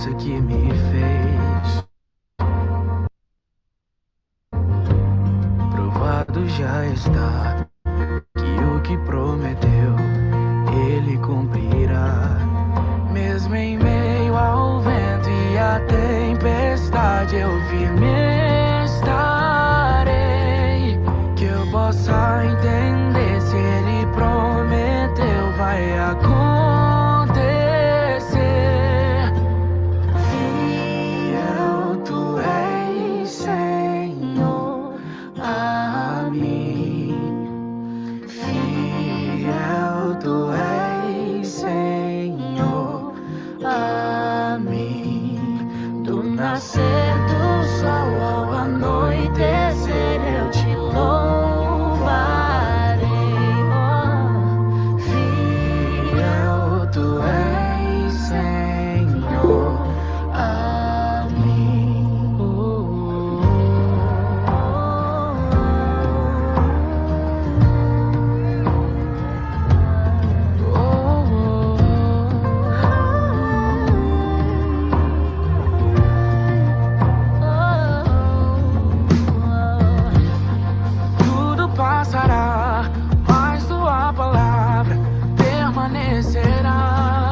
força que me fez. Provado já está que o que prometeu Ele cumprirá. Mesmo em meio ao vento e à tempestade, eu firme estarei. Que eu possa entender, se Ele prometeu, vai acontecer. Fiel tu és, Senhor, a mim. Fiel tu és, Senhor, a mim. Do nascer do sol ao anoitecer eu te louvarei. Fiel tu és, Senhor, a mim. Tudo passará, mas tua palavra permanecerá.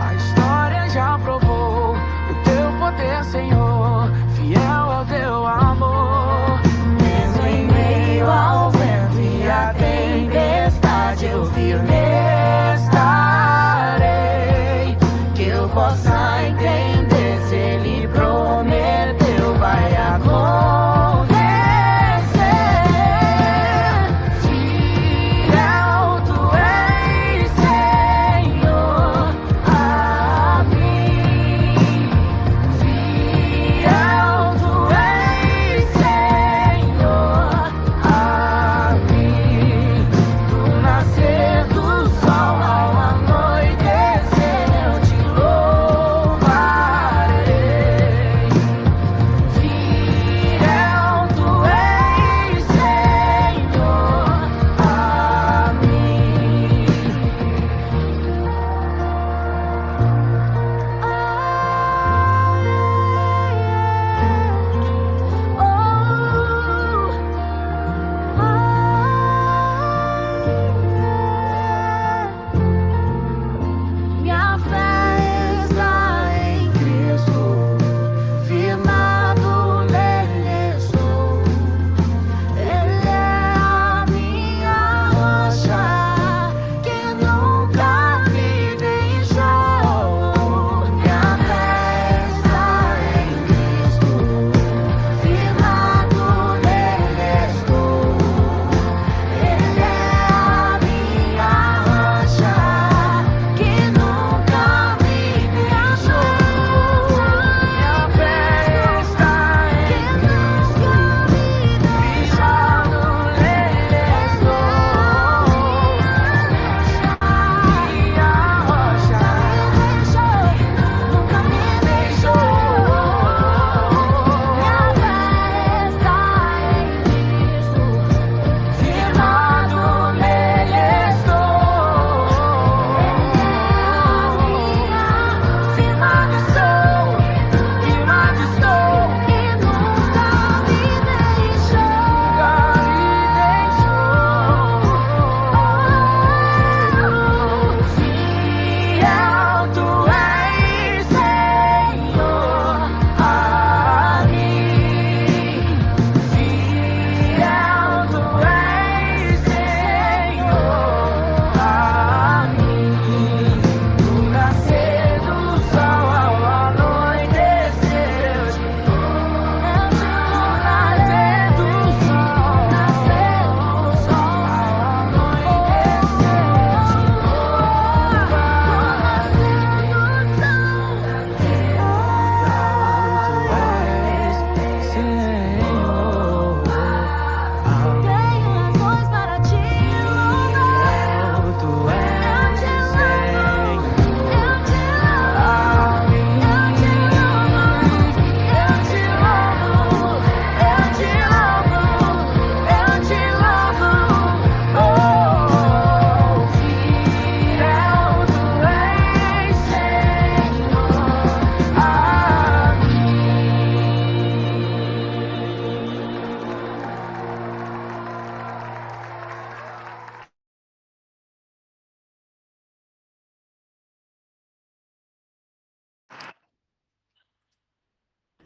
A história já provou o teu poder, Senhor. Fiel é o teu amor. Mesmo em meio ao vento e à tempestade, eu firme estarei. Que eu possa entender, se Ele prometeu, vai acontecer. Fiel tu és, Senhor, a mim. Fiel tu és, Senhor, a mim. Do nascer do sol ao anoitecer eu te louvarei.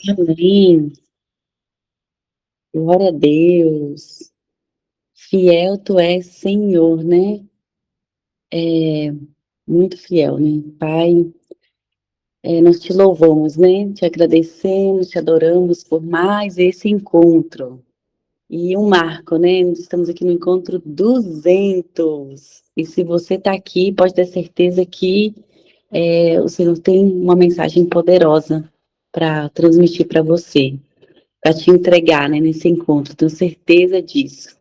Amém. Glória a Deus. Fiel tu és, Senhor, né? Muito fiel, né? Pai, nós te louvamos, né? Te agradecemos, te adoramos por mais esse encontro. E um marco, né? Nós estamos aqui no encontro 200. E se você está aqui, pode ter certeza que o Senhor tem uma mensagem poderosa para transmitir para você, para te entregar, né, nesse encontro. Tenho certeza disso.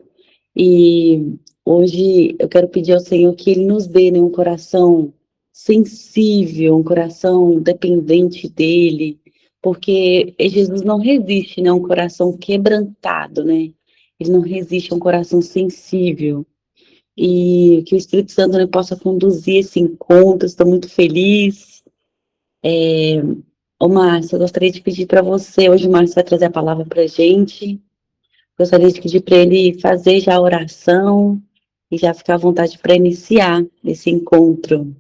E hoje eu quero pedir ao Senhor que Ele nos dê, né, um coração sensível, um coração dependente dEle, porque Jesus não resiste, né, a um coração quebrantado, né? Ele não resiste a um coração sensível. E que o Espírito Santo, né, possa conduzir esse encontro. Estou muito feliz. Ô, Márcio, eu gostaria de pedir para você, hoje o Márcio vai trazer a palavra para a gente. Gostaria de pedir para ele fazer já a oração e já ficar à vontade para iniciar esse encontro.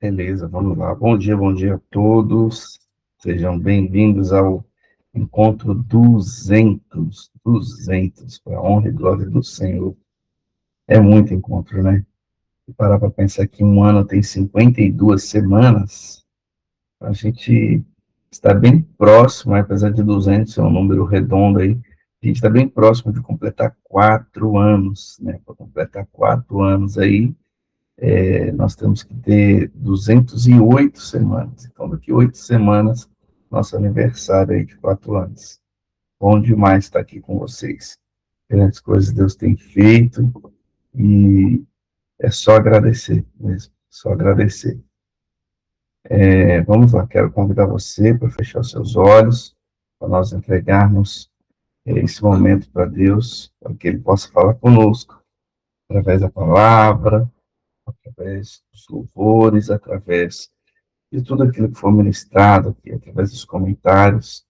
Beleza, vamos lá. Bom dia a todos. Sejam bem-vindos ao encontro 200, 200, para a honra e glória do Senhor. É muito encontro, né? Se parar para pensar que um ano tem 52 semanas, a gente está bem próximo, apesar de 200 ser um número redondo aí, a gente está bem próximo de completar 4 anos, né? Para completar 4 anos aí, nós temos que ter 208 semanas. Então, daqui 8 semanas, nosso aniversário aí de 4 anos. Bom demais estar aqui com vocês. Grandes coisas Deus tem feito e é só agradecer mesmo, só agradecer. Vamos lá, quero convidar você para fechar os seus olhos, para nós entregarmos esse momento para Deus, para que Ele possa falar conosco, através da palavra, através dos louvores, através de tudo aquilo que for ministrado aqui, através dos comentários,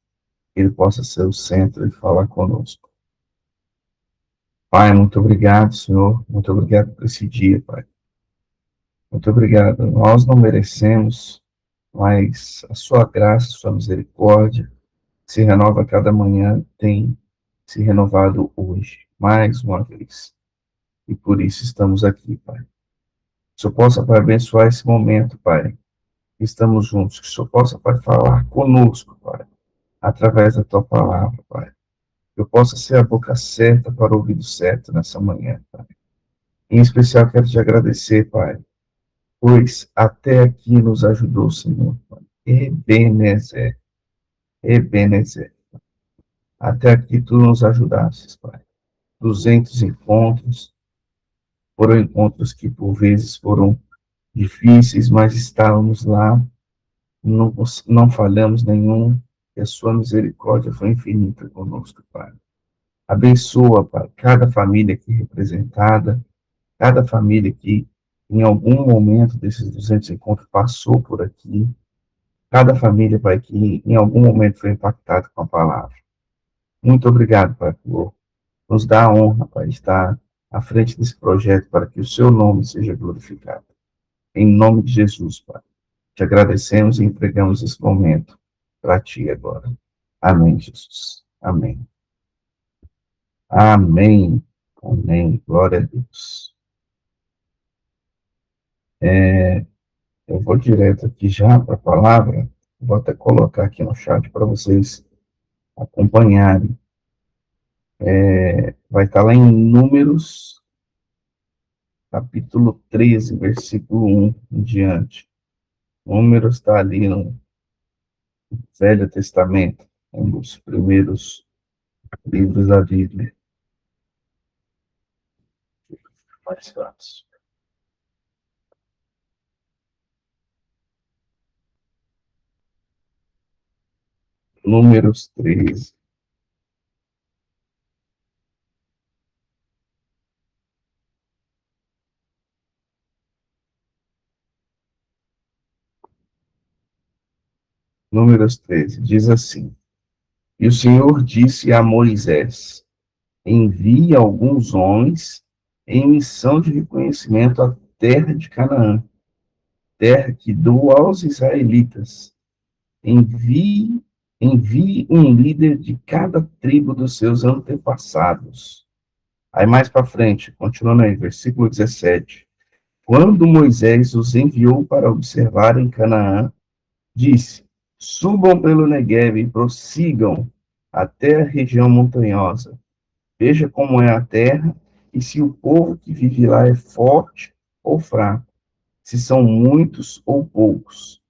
que Ele possa ser o centro e falar conosco. Pai, muito obrigado, Senhor, muito obrigado por esse dia, Pai. Muito obrigado. Nós não merecemos, mas a sua graça, a sua misericórdia se renova a cada manhã, tem se renovado hoje, mais uma vez. E por isso estamos aqui, Pai. Que o Senhor possa, Pai, abençoar esse momento, Pai. Que estamos juntos. Que o Senhor possa, Pai, falar conosco, Pai, através da tua palavra, Pai. Que eu possa ser a boca certa para o ouvido certo nessa manhã, Pai. Em especial, quero te agradecer, Pai, pois até aqui nos ajudou, Senhor, Pai. Ebenezer, Ebenezer. Até aqui tu nos ajudastes, Pai. 200 encontros, foram encontros que por vezes foram difíceis, mas estávamos lá, não falhamos nenhum, e a sua misericórdia foi infinita conosco, Pai. Abençoa, Pai, cada família aqui representada, cada família que em algum momento desses 200 encontros passou por aqui, cada família, Pai, que em algum momento foi impactada com a palavra. Muito obrigado, Pai, por nos dar a honra, Pai, estar à frente desse projeto para que o seu nome seja glorificado. Em nome de Jesus, Pai. Te agradecemos e entregamos esse momento para Ti agora. Amém, Jesus. Amém. Amém. Amém. Glória a Deus. Eu vou direto aqui já para a palavra. Vou até colocar aqui no chat para vocês acompanharem. Vai estar lá em Números, capítulo 13, versículo 1 em diante. Números está ali no Velho Testamento, um dos primeiros livros da Bíblia. Mais fácil. Números 13. Números 13. Diz assim: E o Senhor disse a Moisés: Envie alguns homens em missão de reconhecimento à terra de Canaã. terra que dou aos israelitas. Envie um líder de cada tribo dos seus antepassados. Aí mais para frente, continuando aí, versículo 17. Quando Moisés os enviou para observar em Canaã, disse: subam pelo Negueve e prossigam até a região montanhosa. Veja como é a terra e se o povo que vive lá é forte ou fraco, se são muitos ou poucos,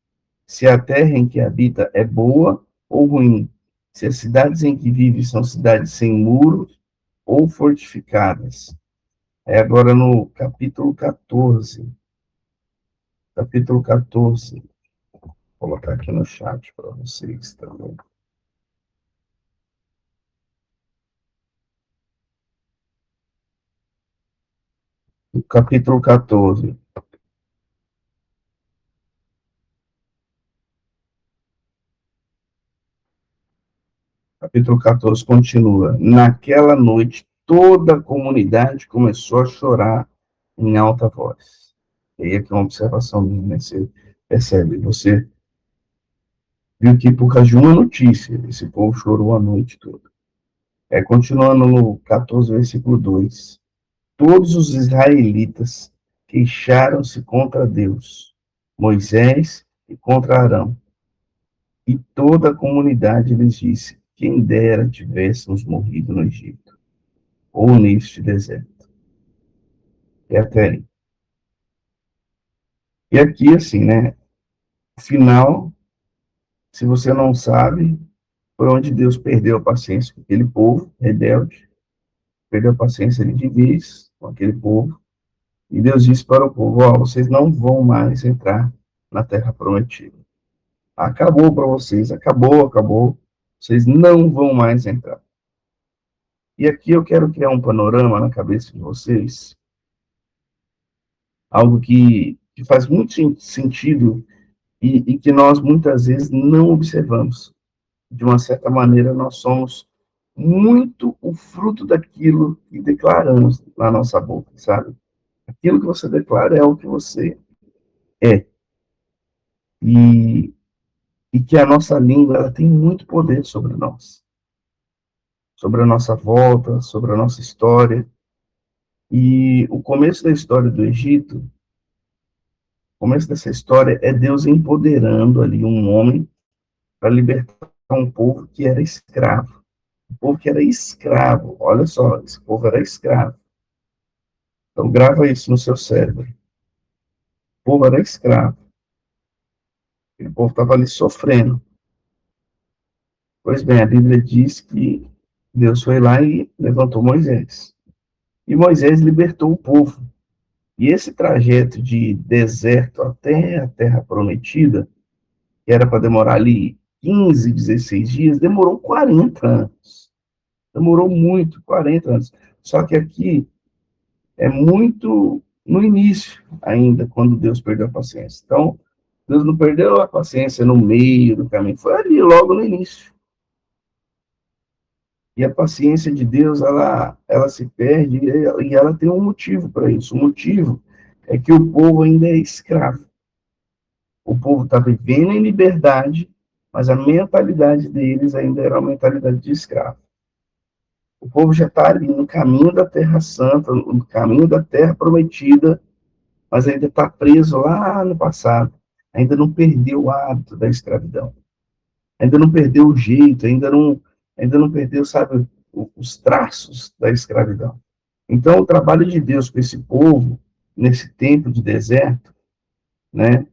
se a terra em que habita é boa ou ruim, se as cidades em que vive são cidades sem muros ou fortificadas. É agora no capítulo 14. Capítulo 14. Vou colocar aqui no chat para vocês também. O capítulo 14. Capítulo 14 continua. Naquela noite, toda a comunidade começou a chorar em alta voz. E aí aqui é uma observação minha, né? Você percebe, você viu que por causa de uma notícia, esse povo chorou a noite toda. Continuando no 14, versículo 2. Todos os israelitas queixaram-se contra Deus, Moisés e contra Arão. E toda a comunidade lhes disse: quem dera tivéssemos morrido no Egito, ou neste deserto. E até aí. E aqui, assim, né? Final, se você não sabe, foi onde Deus perdeu a paciência com aquele povo rebelde, perdeu a paciência ali de vez com aquele povo, e Deus disse para o povo: ó, vocês não vão mais entrar na terra prometida. Acabou para vocês, acabou, vocês não vão mais entrar. E aqui eu quero criar um panorama na cabeça de vocês, algo que faz muito sentido e que nós muitas vezes não observamos. De uma certa maneira, nós somos muito o fruto daquilo que declaramos na nossa boca, sabe? Aquilo que você declara é o que você é. E que a nossa língua ela tem muito poder sobre nós, sobre a nossa volta, sobre a nossa história. E o começo da história do Egito, o começo dessa história é Deus empoderando ali um homem para libertar um povo que era escravo. Um povo que era escravo. Olha só, esse povo era escravo. Então grava isso no seu cérebro. O povo era escravo. O povo estava ali sofrendo. Pois bem, a Bíblia diz que Deus foi lá e levantou Moisés. E Moisés libertou o povo. E esse trajeto de deserto até a terra prometida, que era para demorar ali 15, 16 dias, demorou 40 anos. Demorou muito, 40 anos. Só que aqui é muito no início ainda, quando Deus perdeu a paciência. Então, Deus não perdeu a paciência no meio do caminho, foi ali, logo no início. E a paciência de Deus, ela se perde e ela tem um motivo para isso. O motivo é que o povo ainda é escravo. O povo está vivendo em liberdade, mas a mentalidade deles ainda era uma mentalidade de escravo. O povo já está ali no caminho da Terra Santa, no caminho da Terra Prometida, mas ainda está preso lá no passado. Ainda não perdeu o hábito da escravidão. Ainda não perdeu o jeito, ainda não perdeu, sabe, os traços da escravidão. Então, o trabalho de Deus com esse povo, nesse tempo de deserto, né,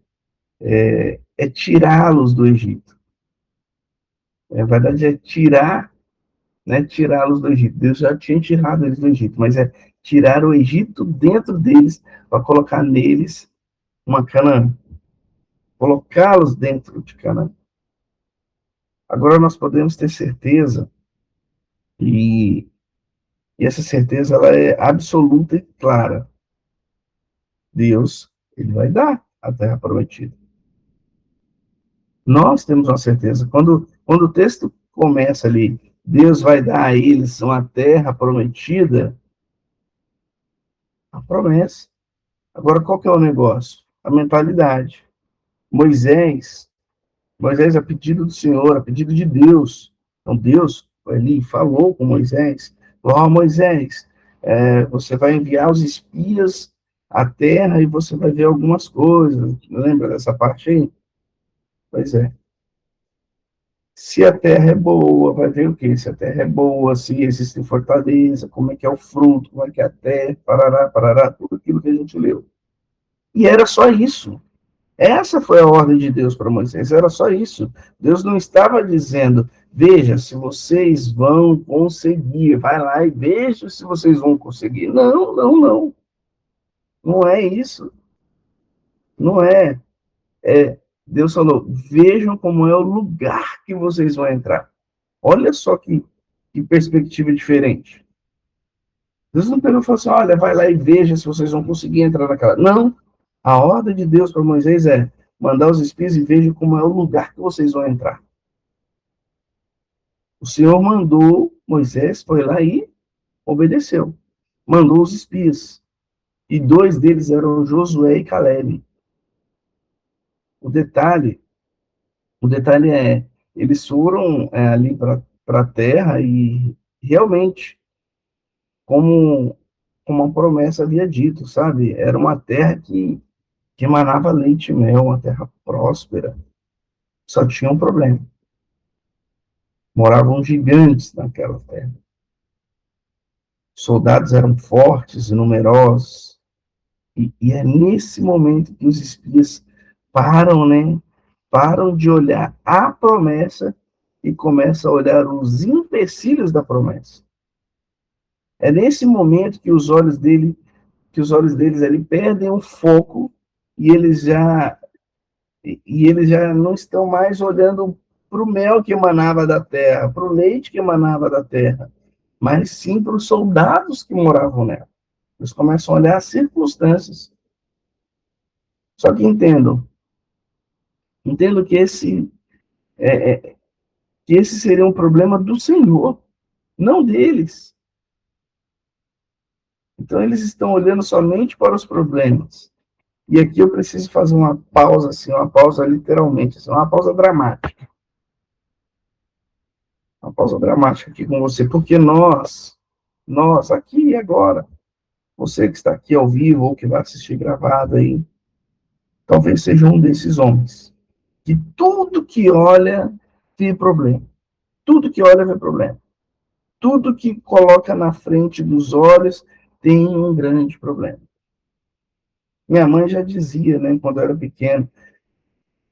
é tirá-los do Egito. Na verdade, é tirá-los do Egito. Deus já tinha tirado eles do Egito, mas é tirar o Egito dentro deles para colocar neles uma Canaã. Colocá-los dentro de Canaã. Agora nós podemos ter certeza, e essa certeza ela é absoluta e clara. Deus, ele vai dar a terra prometida. Nós temos uma certeza. Quando o texto começa ali, Deus vai dar a eles uma terra prometida, a promessa. Agora, qual que é o negócio? A mentalidade. Moisés, a pedido do Senhor, a pedido de Deus. Então Deus ali falou com Moisés, ó Moisés, você vai enviar os espias à terra e você vai ver algumas coisas. Lembra dessa parte aí? Pois é. Se a terra é boa, vai ver o quê? Se a terra é boa, se existe fortaleza, como é que é o fruto, como é que é a terra, parará, parará, tudo aquilo que a gente leu. E era só isso. Essa foi a ordem de Deus para Moisés, era só isso. Deus não estava dizendo, veja se vocês vão conseguir, vai lá e veja se vocês vão conseguir. Não, não, não. Não é isso. Não é. Deus falou, vejam como é o lugar que vocês vão entrar. Olha só que perspectiva diferente. Deus não pegou e falou assim, olha, vai lá e veja se vocês vão conseguir entrar naquela. Não. A ordem de Deus para Moisés é mandar os espias e vejam como é o lugar que vocês vão entrar. O Senhor mandou, Moisés foi lá e obedeceu. Mandou os espias. E 2 deles eram Josué e Caleb. O detalhe, o detalhe é, eles foram ali para a terra e realmente, como a promessa havia dito, sabe? Era uma terra que emanava leite e mel, uma terra próspera. Só tinha um problema. Moravam gigantes naquela terra. Soldados eram fortes e numerosos. E é nesse momento que os espias param, né? Param de olhar a promessa e começam a olhar os empecilhos da promessa. É nesse momento que os olhos deles ali perdem o foco e eles já não estão mais olhando para o mel que emanava da terra, para o leite que emanava da terra, mas sim para os soldados que moravam nela. Eles começam a olhar as circunstâncias. Só que entendo que esse seria um problema do Senhor, não deles. Então eles estão olhando somente para os problemas. E aqui eu preciso fazer uma pausa, assim, uma pausa literalmente, assim, uma pausa dramática. Uma pausa dramática aqui com você, porque nós, aqui e agora, você que está aqui ao vivo ou que vai assistir gravado aí, talvez seja um desses homens, que tudo que olha tem problema. Tudo que olha vê problema. Tudo que coloca na frente dos olhos tem um grande problema. Minha mãe já dizia, né, quando eu era pequeno,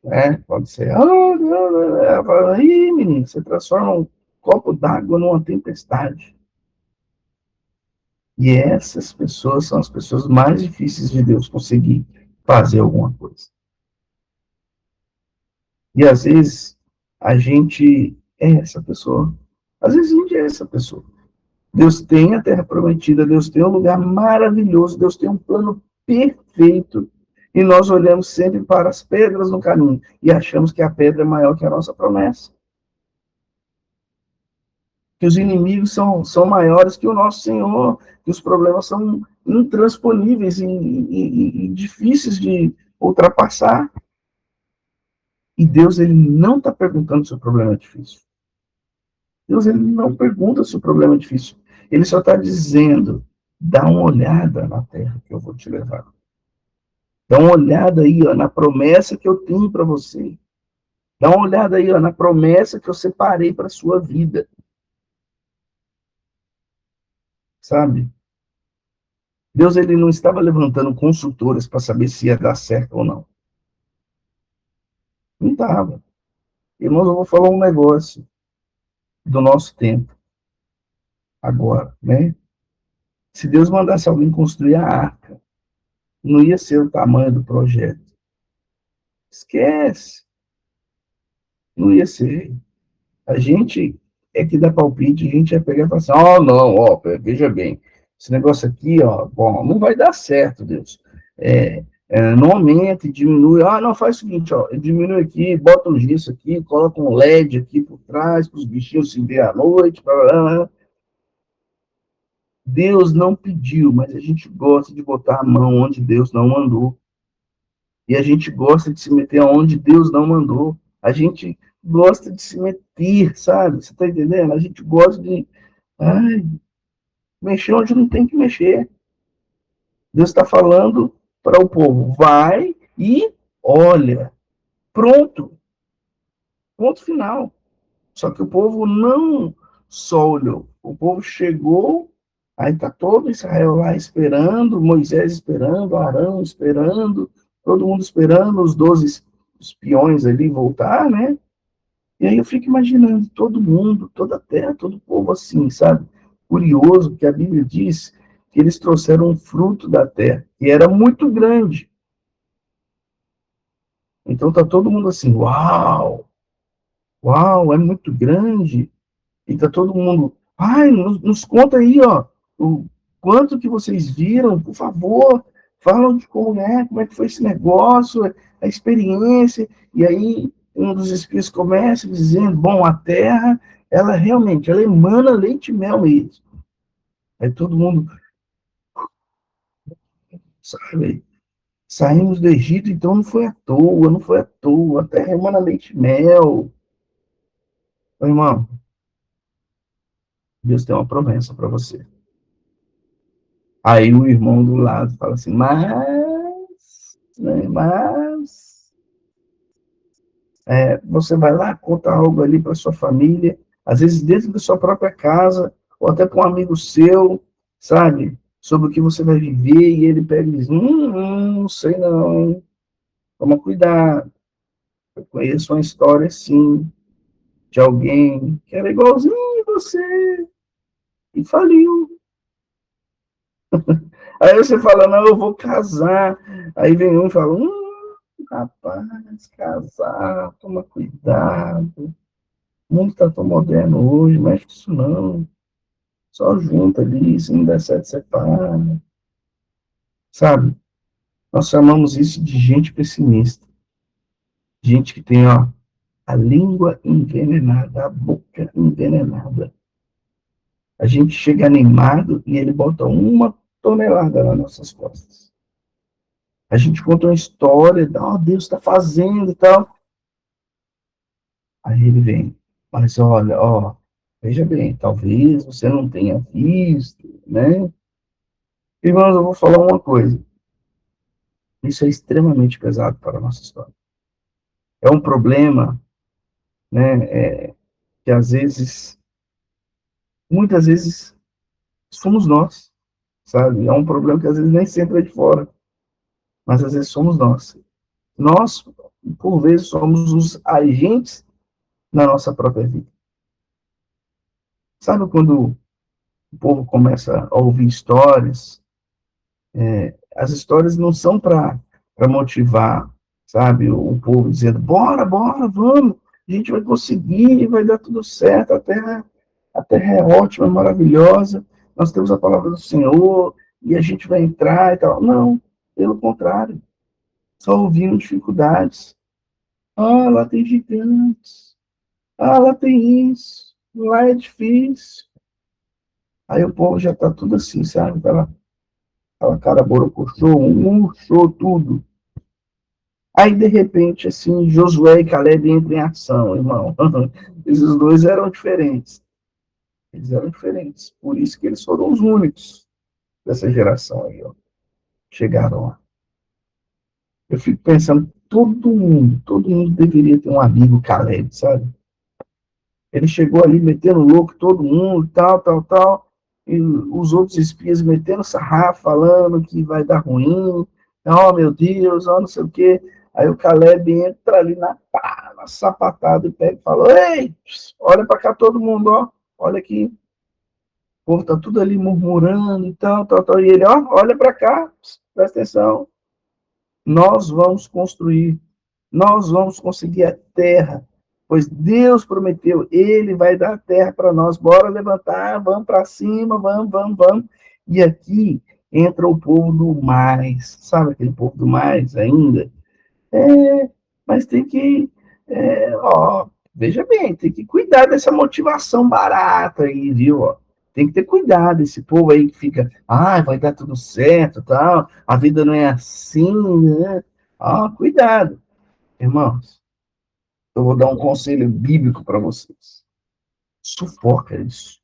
né, quando você, ela fala, ih, menino, você transforma um copo d'água numa tempestade. E essas pessoas são as pessoas mais difíceis de Deus conseguir fazer alguma coisa. E às vezes a gente é essa pessoa. Às vezes a gente é essa pessoa. Deus tem a terra prometida, Deus tem um lugar maravilhoso, Deus tem um plano perfeito. E nós olhamos sempre para as pedras no caminho e achamos que a pedra é maior que a nossa promessa. Que os inimigos são maiores que o nosso Senhor, que os problemas são intransponíveis e difíceis de ultrapassar. E Deus, ele não está perguntando se o problema é difícil. Deus, ele não pergunta se o problema é difícil. Ele só está dizendo, dá uma olhada na terra que eu vou te levar. Dá uma olhada aí, ó, na promessa que eu tenho para você. Dá uma olhada aí, ó, na promessa que eu separei para a sua vida. Sabe? Deus, ele não estava levantando consultores para saber se ia dar certo ou não. Não estava. Irmãos, eu vou falar um negócio do nosso tempo. Agora, né? Se Deus mandasse alguém construir a arca, não ia ser o tamanho do projeto. Esquece. Não ia ser. A gente é que dá palpite, a gente vai pegar e falar assim, não, veja bem, esse negócio aqui, bom, não vai dar certo, Deus. Não aumenta e diminui, não, faz o seguinte, diminui aqui, bota um gesso aqui, coloca um LED aqui por trás, para os bichinhos se ver à noite, Deus não pediu, mas a gente gosta de botar a mão onde Deus não mandou. E a gente gosta de se meter onde Deus não mandou. A gente gosta de se meter, sabe? Você está entendendo? A gente gosta de mexer onde não tem que mexer. Deus está falando para o povo, vai e olha. Pronto. Ponto final. Só que o povo não só olhou. O povo chegou, aí está todo Israel lá esperando, Moisés esperando, Arão esperando, todo mundo esperando, os 12 espiões ali voltar, né? E aí eu fico imaginando todo mundo, toda a terra, todo o povo assim, sabe? Curioso que a Bíblia diz que eles trouxeram um fruto da terra, que era muito grande. Então tá todo mundo assim, uau, uau, é muito grande. E tá todo mundo, ai, nos conta aí, ó, o quanto que vocês viram, por favor, falam de como é que foi esse negócio, a experiência. E aí um dos espíritos começa dizendo, bom, a terra, ela realmente, ela emana leite e mel mesmo. Aí todo mundo, sabe, saímos do Egito, então não foi à toa, não foi à toa, a terra emana leite e mel. Ô, irmão, Deus tem uma promessa para você. Aí o irmão do lado fala assim, você vai lá, conta algo ali para sua família, às vezes dentro da sua própria casa, ou até para um amigo seu, sabe? Sobre o que você vai viver, e ele pega e diz, não sei não, toma cuidado. Eu conheço uma história assim, de alguém que era igualzinho a você, e faliu. Aí você fala, não, eu vou casar. Aí vem um e fala, rapaz, casar, toma cuidado. O mundo está tão moderno hoje, mexe com isso não. Só junta ali, se não der certo, separa. Sabe? Nós chamamos isso de gente pessimista. Gente que tem, ó, a língua envenenada, a boca envenenada. A gente chega animado e ele bota 1 tonelada nas nossas costas. A gente conta uma história, Deus está fazendo e tal. Aí ele vem, mas olha, ó, veja bem, talvez você não tenha visto, né? Irmãos, eu vou falar uma coisa. Isso é extremamente pesado para a nossa história. É um problema, né, que às vezes, muitas vezes, somos nós, sabe? É um problema que às vezes nem sempre é de fora, mas às vezes somos nós. Nós, por vezes, somos os agentes na nossa própria vida. Sabe quando o povo começa a ouvir histórias? As histórias não são para motivar, sabe, o povo dizendo, bora, bora, vamos, a gente vai conseguir, vai dar tudo certo, a terra é ótima, maravilhosa, nós temos a palavra do Senhor, e a gente vai entrar e tal. Não, pelo contrário, só ouvindo dificuldades. Ah, lá tem gigantes. Ah, lá tem isso. Lá é difícil. Aí o povo já está tudo assim, sabe? Aquela cara borocochô, murchou tudo. Aí, de repente, assim, Josué e Caleb entram em ação, irmão. Esses dois eram diferentes. Eles eram diferentes. Por isso que eles foram os únicos dessa geração aí, ó. Chegaram lá. Eu fico pensando, todo mundo deveria ter um amigo Caleb, sabe? Ele chegou ali metendo louco todo mundo, tal, tal, tal. E os outros espias metendo sarrafo, falando que vai dar ruim. Oh, meu Deus, oh, não sei o quê. Aí o Caleb entra ali na sapatada e pega e fala, ei, olha para cá todo mundo, ó. Olha aqui. O povo tá tudo ali murmurando e tal, tal, tal. E ele, ó, olha para cá, presta atenção. Nós vamos construir, nós vamos conseguir a terra, pois Deus prometeu, Ele vai dar a terra para nós. Bora levantar, vamos para cima, vamos, vamos, vamos. E aqui entra o povo do mais, sabe aquele povo do mais ainda? Mas tem que, veja bem, tem que cuidar dessa motivação barata aí, viu? Ó. Tem que ter cuidado, esse povo aí que fica, vai dar tudo certo, tal, a vida não é assim, né? Cuidado, irmãos. Eu vou dar um conselho bíblico para vocês. Sufoca isso.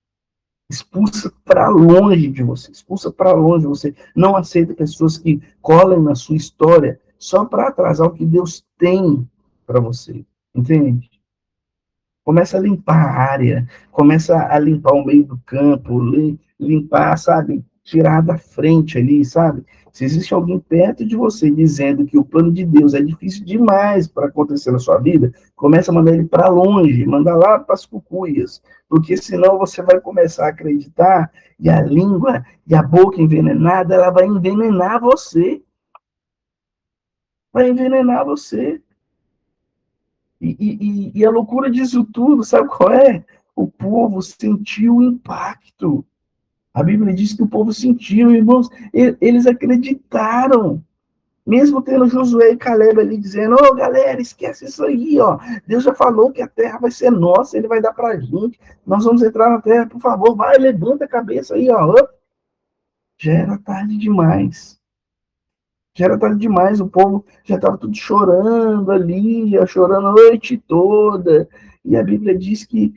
Expulsa para longe de você. Expulsa para longe de você. Não aceita pessoas que colhem na sua história só para atrasar o que Deus tem para você. Entende? Começa a limpar a área, começa a limpar o meio do campo, limpar, sabe? Tirar da frente ali, sabe? Se existe alguém perto de você dizendo que o plano de Deus é difícil demais para acontecer na sua vida, começa a mandar ele para longe, manda lá para as cucuias, porque senão você vai começar a acreditar e a língua e a boca envenenada, ela vai envenenar você. Vai envenenar você. E a loucura disso tudo, sabe qual é? O povo sentiu o impacto. A Bíblia diz que o povo sentiu, irmãos, eles acreditaram. Mesmo tendo Josué e Caleb ali dizendo, galera, esquece isso aí, ó. Deus já falou que a terra vai ser nossa, ele vai dar pra gente. Nós vamos entrar na terra, por favor, vai, levanta a cabeça aí, ó. Já era tarde demais. Já era tarde demais, o povo já estava tudo chorando ali, chorando a noite toda. E a Bíblia diz que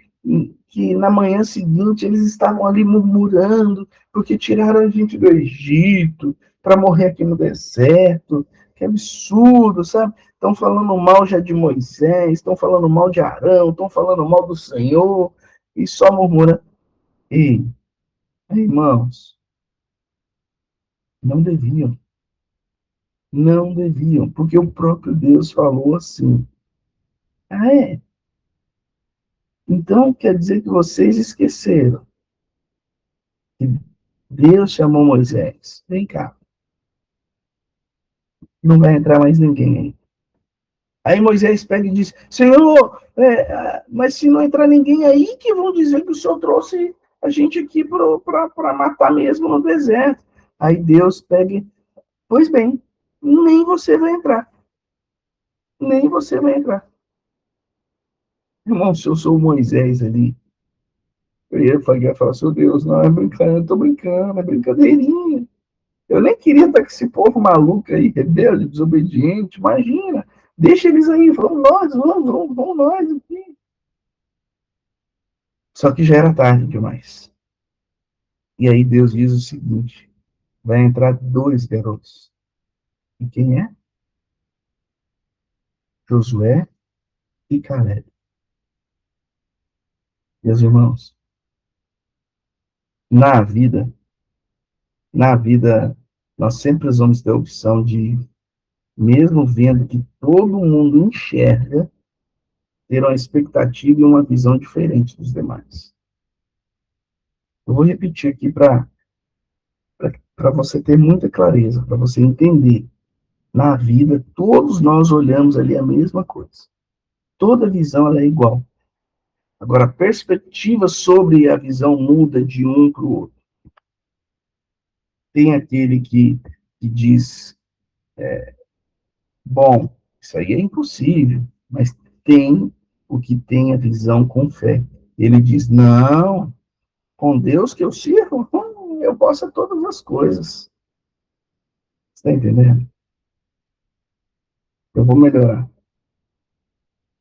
na manhã seguinte eles estavam ali murmurando, porque tiraram a gente do Egito para morrer aqui no deserto. Que absurdo, sabe? Estão falando mal já de Moisés, estão falando mal de Arão, estão falando mal do Senhor, e só murmurando. Ei, irmãos, não deviam. Não deviam, porque o próprio Deus falou assim. É? Então quer dizer que vocês esqueceram que Deus chamou Moisés. Vem cá. Não vai entrar mais ninguém aí. Aí Moisés pega e diz, Senhor, mas se não entrar ninguém aí, que vão dizer que o Senhor trouxe a gente aqui para matar mesmo no deserto. Aí Deus pega e, pois bem, nem você vai entrar. Nem você vai entrar. Irmão, se eu sou Moisés ali, eu ia falar, seu Deus, não, é brincando, tô brincando, é brincadeirinha. Eu nem queria estar com esse povo maluco aí, rebelde, desobediente, imagina. Deixa eles aí, vamos nós aqui. Só que já era tarde demais. E aí Deus diz o seguinte, vai entrar 2 garotos. E quem é? Josué e Caleb. Meus irmãos, na vida, nós sempre vamos ter a opção de, mesmo vendo que todo mundo enxerga, ter uma expectativa e uma visão diferente dos demais. Eu vou repetir aqui para você ter muita clareza, para você entender. Na vida, todos nós olhamos ali a mesma coisa. Toda visão ela é igual. Agora, a perspectiva sobre a visão muda de um para o outro. Tem aquele que diz, bom, isso aí é impossível, mas tem o que tem a visão com fé. Ele diz, não, com Deus que eu sirvo, eu posso todas as coisas. Você está entendendo? Eu vou melhorar.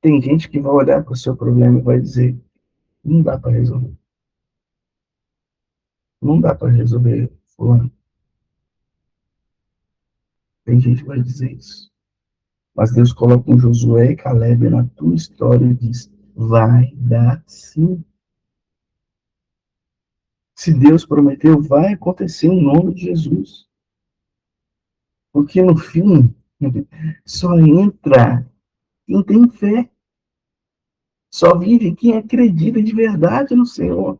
Tem gente que vai olhar para o seu problema e vai dizer, não dá para resolver. Não dá para resolver, fulano. Tem gente que vai dizer isso. Mas Deus coloca um Josué e Caleb na tua história e diz, vai dar sim. Se Deus prometeu, vai acontecer em nome de Jesus. Porque no fim, só entra quem tem fé. Só vive quem acredita de verdade no Senhor.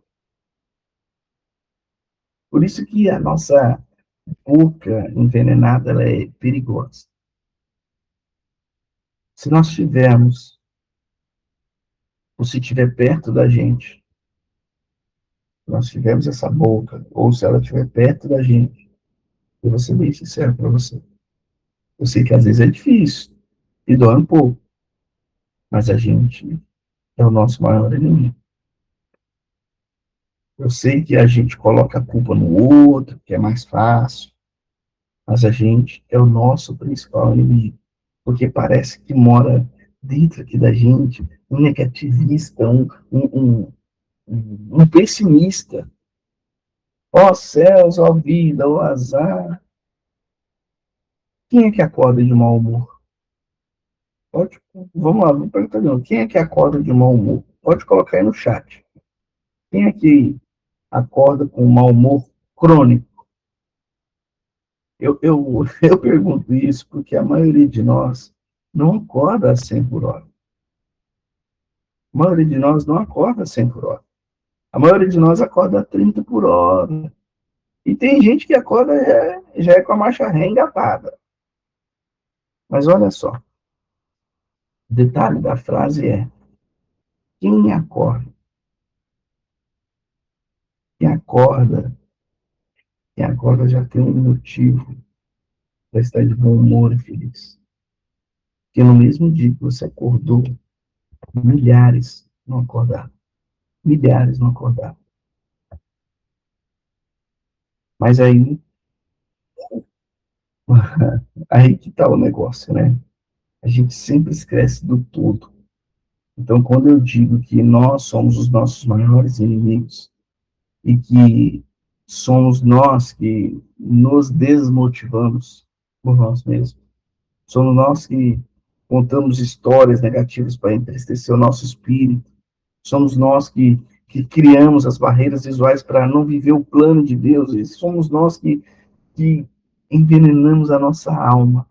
Por isso que a nossa boca envenenada ela é perigosa. Se nós tivermos, ou se estiver perto da gente, nós tivermos essa boca, ou se ela estiver perto da gente, eu vou ser bem sincero para você. Eu sei que às vezes é difícil, e dói um pouco, mas a gente é o nosso maior inimigo. Eu sei que a gente coloca a culpa no outro, que é mais fácil, mas a gente é o nosso principal inimigo. porque parece que mora dentro aqui da gente um negativista, um pessimista. Ó céus, ó vida, ó azar. Quem é que acorda de mau humor? Pode, vamos lá, vamos perguntar de novo. Quem é que acorda de mau humor? Pode colocar aí no chat. Quem é que acorda com mau humor crônico? Eu pergunto isso porque a maioria de nós não acorda a 100 por hora. A maioria de nós não acorda a 100 por hora. A maioria de nós acorda a 30 por hora. E tem gente que acorda já é com a marcha ré engatada. Mas olha só, o detalhe da frase é: quem acorda? Quem acorda, quem acorda já tem um motivo para estar de bom humor e feliz. Porque no mesmo dia que você acordou, milhares não acordaram. Milhares não acordaram. Mas aí que está o negócio, né? A gente sempre esquece do todo. Então, quando eu digo que nós somos os nossos maiores inimigos e que somos nós que nos desmotivamos por nós mesmos, somos nós que contamos histórias negativas para entristecer o nosso espírito, somos nós que criamos as barreiras visuais para não viver o plano de Deus, e somos nós que envenenamos a nossa alma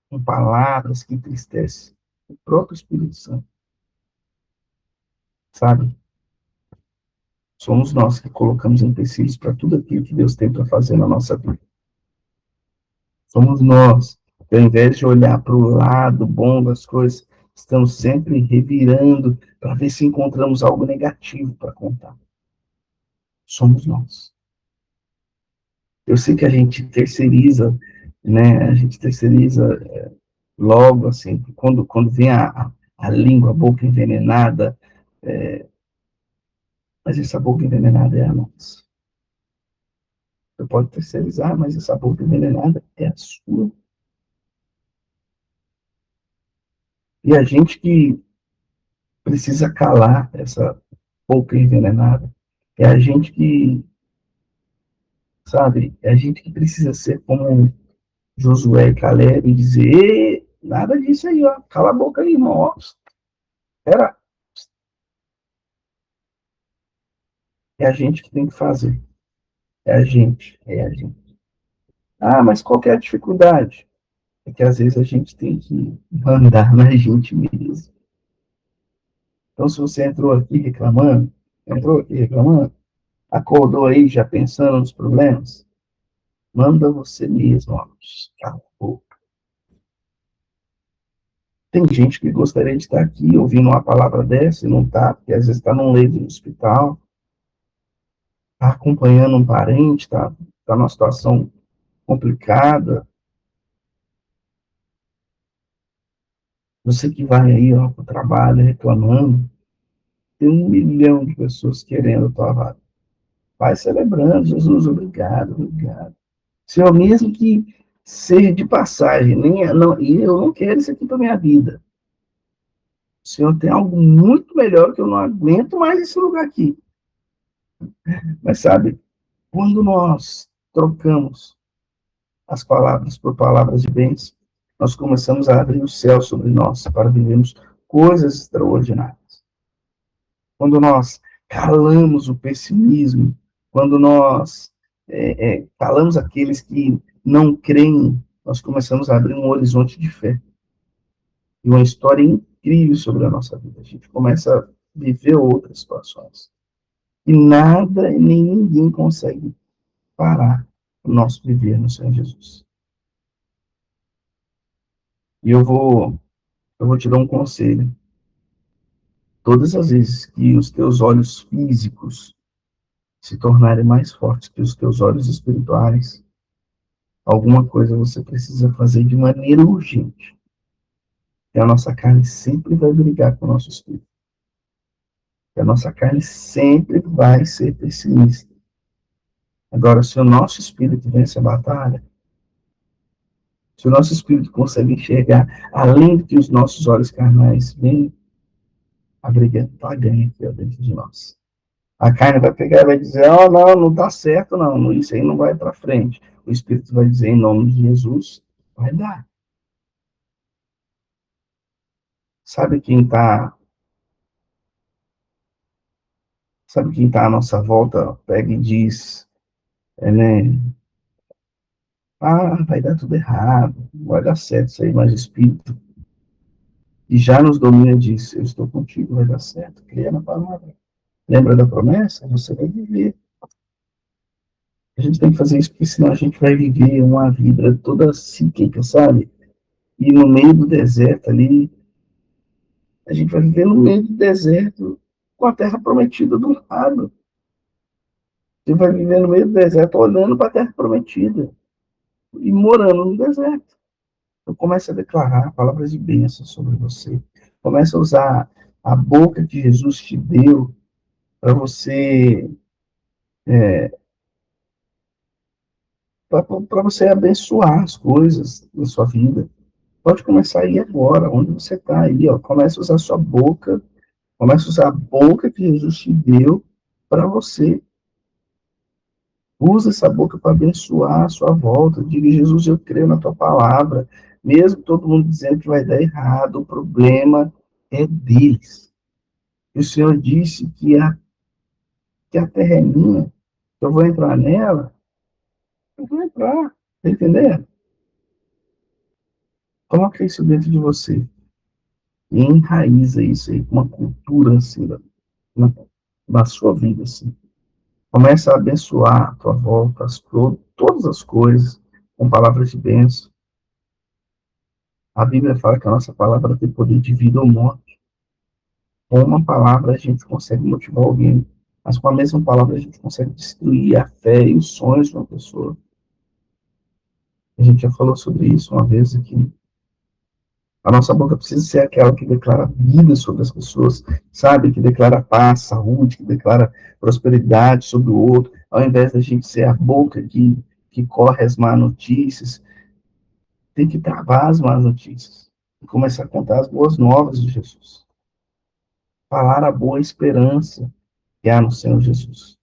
com palavras que entristecem o próprio Espírito Santo, sabe? Somos nós que colocamos empecilhos para tudo aquilo que Deus tem para fazer na nossa vida. Somos nós que, ao invés de olhar para o lado bom das coisas, estamos sempre revirando para ver se encontramos algo negativo para contar. Somos nós. Eu sei que a gente terceiriza, né? A gente terceiriza logo, assim, quando vem a língua, a boca envenenada, mas essa boca envenenada é a nossa. Você pode terceirizar, mas essa boca envenenada é a sua. E a gente que precisa calar essa boca envenenada. É a gente que, sabe, é a gente que precisa ser como Josué e Caleb e dizer: nada disso aí, ó, cala a boca aí, irmão, ó. Era, é a gente que tem que fazer. É a gente, é a gente. Ah, mas qual que é a dificuldade? É que às vezes a gente tem que mandar na gente mesmo. Então, se você entrou aqui reclamando, acordou aí já pensando nos problemas, manda você mesmo, ó, cala a boca. Tem gente que gostaria de estar aqui ouvindo uma palavra dessa e não está, porque às vezes está num leito no hospital, está acompanhando um parente, está numa situação complicada. Você que vai aí para o trabalho reclamando, tem 1 milhão de pessoas querendo a tua vaga. Vai celebrando, Jesus, obrigado, obrigado. Senhor, mesmo que seja de passagem, não, e eu não quero isso aqui para minha vida. O Senhor tem algo muito melhor que eu não aguento mais esse lugar aqui. Mas sabe, quando nós trocamos as palavras por palavras de bênção, nós começamos a abrir o céu sobre nós para vivermos coisas extraordinárias. Quando nós calamos o pessimismo, quando nós calamos aqueles que não creem, nós começamos a abrir um horizonte de fé. E uma história incrível sobre a nossa vida. A gente começa a viver outras situações. E nada e nem ninguém consegue parar o nosso viver no Senhor Jesus. E eu vou te dar um conselho. Todas as vezes que os teus olhos físicos se tornarem mais fortes que os teus olhos espirituais, alguma coisa você precisa fazer de maneira urgente. E a nossa carne sempre vai brigar com o nosso espírito. E a nossa carne sempre vai ser pessimista. Agora, se o nosso espírito vence a batalha, Se o nosso espírito consegue enxergar além do que os nossos olhos carnais veem, a briga está ganha aqui ó, dentro de nós. A carne vai pegar e vai dizer, oh, não, não dá certo, não, isso aí não vai para frente. O Espírito vai dizer, em nome de Jesus, vai dar. Sabe quem está à nossa volta, pega e diz, né, vai dar tudo errado, não vai dar certo isso aí, mas o Espírito, que já nos domina, diz, eu estou contigo, vai dar certo, creia na palavra. Lembra da promessa? Você vai viver. A gente tem que fazer isso, porque senão a gente vai viver uma vida toda cíclica, sabe? E no meio do deserto ali, a gente vai viver no meio do deserto com a terra prometida do lado. Você vai viver no meio do deserto olhando para a terra prometida e morando no deserto. Então comece a declarar palavras de bênção sobre você. Comece a usar a boca que Jesus te deu para você para você abençoar as coisas da sua vida. Pode começar aí agora, onde você está aí, ó. Comece a usar a sua boca, comece a usar a boca que Jesus te deu para você. Usa essa boca para abençoar a sua volta. Diga, Jesus, eu creio na tua palavra. Mesmo todo mundo dizendo que vai dar errado, o problema é deles. E o Senhor disse que a terra é minha, que eu vou entrar nela. Eu vou entrar. Tá entendendo? Coloca isso dentro de você. E enraiza isso aí, com uma cultura assim, na sua vida. Assim. Começa a abençoar a tua volta, todas as coisas, com palavras de bênção. A Bíblia fala que a nossa palavra tem poder de vida ou morte. Com uma palavra a gente consegue motivar alguém, mas com a mesma palavra a gente consegue destruir a fé e os sonhos de uma pessoa. A gente já falou sobre isso uma vez aqui. A nossa boca precisa ser aquela que declara vida sobre as pessoas, sabe? Que declara paz, saúde, que declara prosperidade sobre o outro, ao invés da gente ser a boca que corre as más notícias, tem que travar as más notícias e começar a contar as boas novas de Jesus. Falar a boa esperança que há no Senhor Jesus.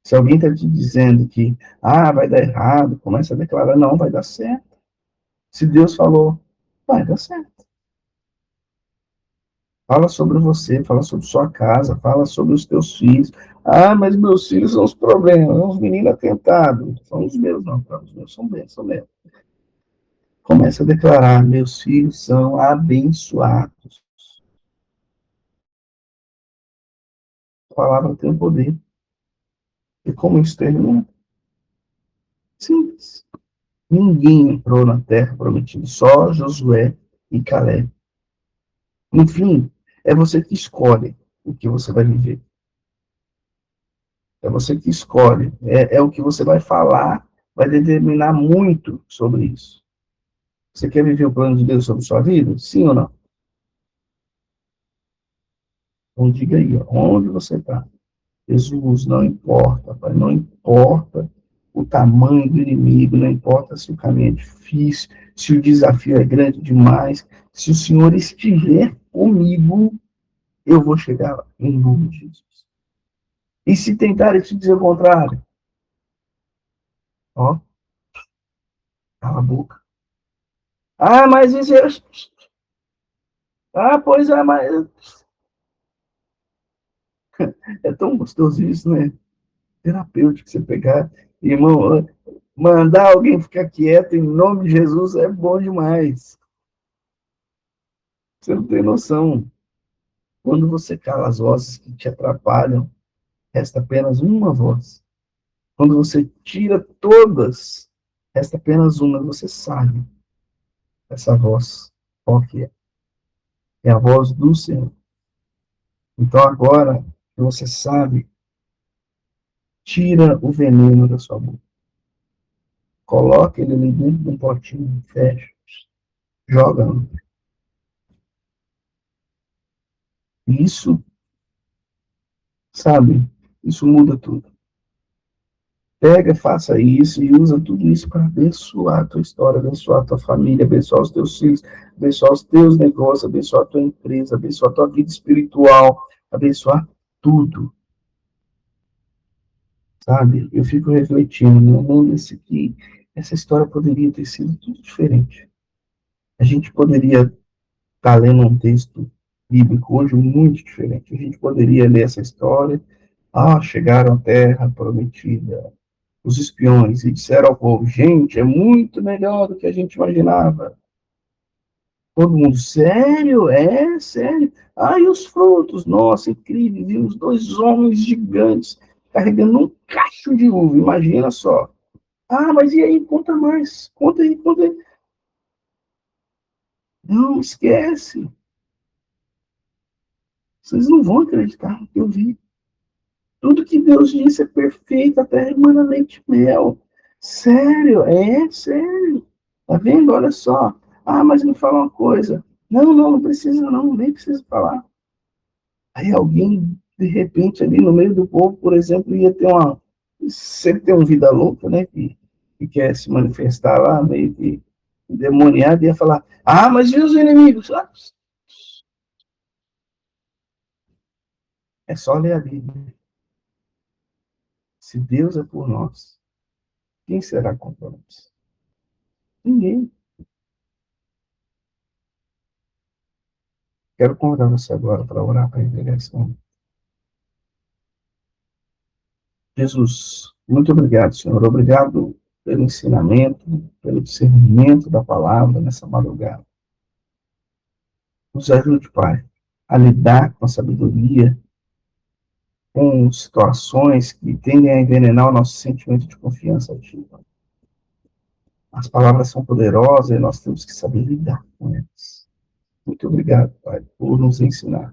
Se alguém está te dizendo que vai dar errado, começa a declarar, não, vai dar certo. Se Deus falou, vai dar certo. Fala sobre você, fala sobre sua casa, fala sobre os teus filhos. Mas meus filhos são os problemas, são os meninos atentados. São os meus, não, tá? Os meus são bem, são meus. Começa a declarar, meus filhos são abençoados. A palavra tem o poder. E como isso termina? Simples. Ninguém entrou na terra prometida, só Josué e Caleb. Enfim, é você que escolhe o que você vai viver. É você que escolhe. É o que você vai falar, vai determinar muito sobre isso. Você quer viver o plano de Deus sobre sua vida? Sim ou não? Então diga aí, ó, onde você está. Jesus, não importa, Pai, não importa o tamanho do inimigo, não importa se o caminho é difícil, se o desafio é grande demais, se o Senhor estiver comigo, eu vou chegar lá, em nome de Jesus. E se tentarem te dizer o contrário, ó, cala a boca. Mas isso é... Pois é, mas... É tão gostoso isso, né? Terapêutico você pegar, irmão, mandar alguém ficar quieto em nome de Jesus é bom demais. Você não tem noção. Quando você cala as vozes que te atrapalham, resta apenas uma voz. Quando você tira todas, resta apenas uma. Você sabe essa voz. Qual que é? É a voz do Senhor. Então agora que você sabe, tira o veneno da sua boca. Coloca ele ali dentro de um potinho, fecha, joga. Isso, sabe, isso muda tudo. Pega, faça isso e usa tudo isso para abençoar a tua história, abençoar a tua família, abençoar os teus filhos, abençoar os teus negócios, abençoar a tua empresa, abençoar a tua vida espiritual, abençoar tudo, sabe? Eu fico refletindo, no mundo esse aqui, essa história poderia ter sido tudo diferente. A gente poderia estar lendo um texto bíblico hoje muito diferente. A gente poderia ler essa história, chegaram à terra prometida, os espiões, e disseram ao povo, gente, é muito melhor do que a gente imaginava. Todo mundo, sério? É, sério? E os frutos? Nossa, incrível, vimos 2 homens gigantes carregando um cacho de uva, imagina só. Mas e aí, conta mais, conta aí, conta aí. Não, esquece. Vocês não vão acreditar no que eu vi. Tudo que Deus disse é perfeito, a terra emana leite e mel. Sério, é sério. Tá vendo? Olha só. Mas me fala uma coisa. Não, não precisa não, nem precisa falar. Aí alguém, de repente, ali no meio do povo, por exemplo, ia ter sempre tem uma vida louca, né, que quer se manifestar lá, meio que endemoniado, ia falar, mas e os inimigos? É só ler a Bíblia. Se Deus é por nós, quem será contra nós? Ninguém. Quero convidar você agora para orar para a entregação. Jesus, muito obrigado, Senhor. Obrigado pelo ensinamento, pelo discernimento da palavra nessa madrugada. Nos ajude, Pai, a lidar com a sabedoria, com situações que tendem a envenenar o nosso sentimento de confiança a Ti, Pai. As palavras são poderosas e nós temos que saber lidar com elas. Muito obrigado, Pai, por nos ensinar.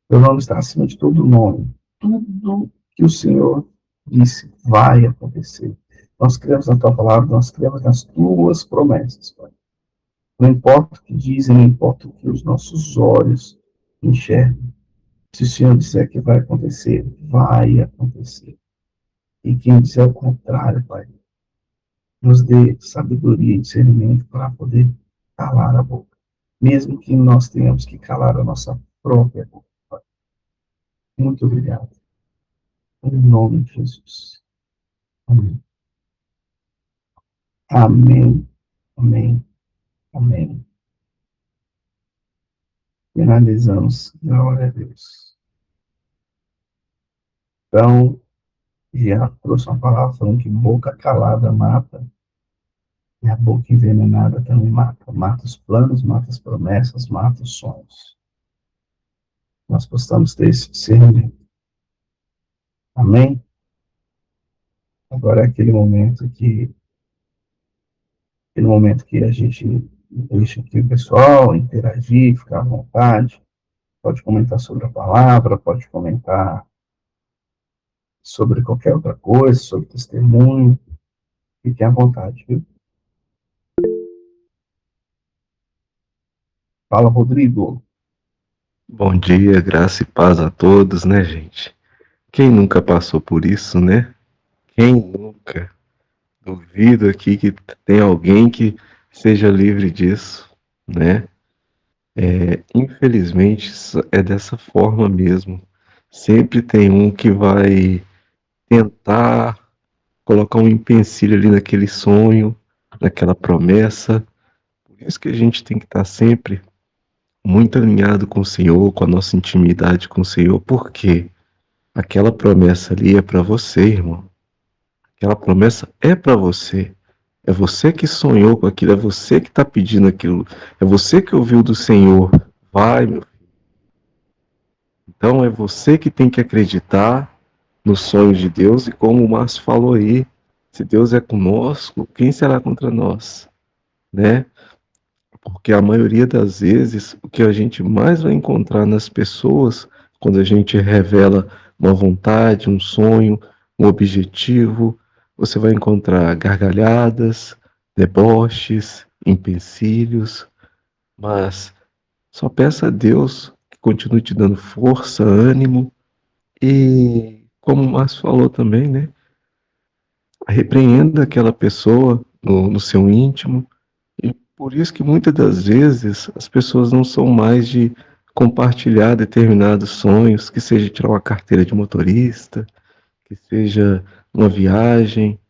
Teu nome está acima de todo nome. Tudo que o Senhor disse vai acontecer. Nós cremos na Tua palavra, nós cremos nas Tuas promessas, Pai. Não importa o que dizem, não importa o que os nossos olhos enxergam. Se o Senhor disser que vai acontecer, vai acontecer. E quem disser o contrário, Pai, nos dê sabedoria e discernimento para poder calar a boca. Mesmo que nós tenhamos que calar a nossa própria boca, Pai. Muito obrigado. Em nome de Jesus. Amém. Amém. Amém. Amém. Finalizamos. Glória a Deus. Então, já trouxe uma palavra falando que boca calada mata, e a boca envenenada também mata. Mata os planos, mata as promessas, mata os sonhos. Nós possamos ter esse discernimento. Amém? Agora é aquele momento que a gente deixa aqui o pessoal interagir, ficar à vontade. Pode comentar sobre a palavra, pode comentar sobre qualquer outra coisa, sobre testemunho. Fiquem à vontade, viu? Fala, Rodrigo. Bom dia, graça e paz a todos, né, gente? Quem nunca passou por isso, né? Quem nunca? Duvido aqui que tem alguém que seja livre disso, né? Infelizmente, é dessa forma mesmo. Sempre tem um que vai tentar colocar um empecilho ali naquele sonho, naquela promessa. Por isso que a gente tem que estar sempre muito alinhado com o Senhor, com a nossa intimidade com o Senhor, porque aquela promessa ali é para você, irmão. Aquela promessa é para você. É você que sonhou com aquilo, é você que está pedindo aquilo, é você que ouviu do Senhor. Vai, meu filho. Então é você que tem que acreditar nos sonhos de Deus, e como o Márcio falou aí, se Deus é conosco, quem será contra nós? Né? Porque a maioria das vezes, o que a gente mais vai encontrar nas pessoas, quando a gente revela uma vontade, um sonho, um objetivo, você vai encontrar gargalhadas, deboches, empecilhos, mas só peça a Deus que continue te dando força, ânimo e, como o Márcio falou também, né? repreenda aquela pessoa no seu íntimo. E por isso que muitas das vezes as pessoas não são mais de compartilhar determinados sonhos, que seja tirar uma carteira de motorista, que seja uma viagem,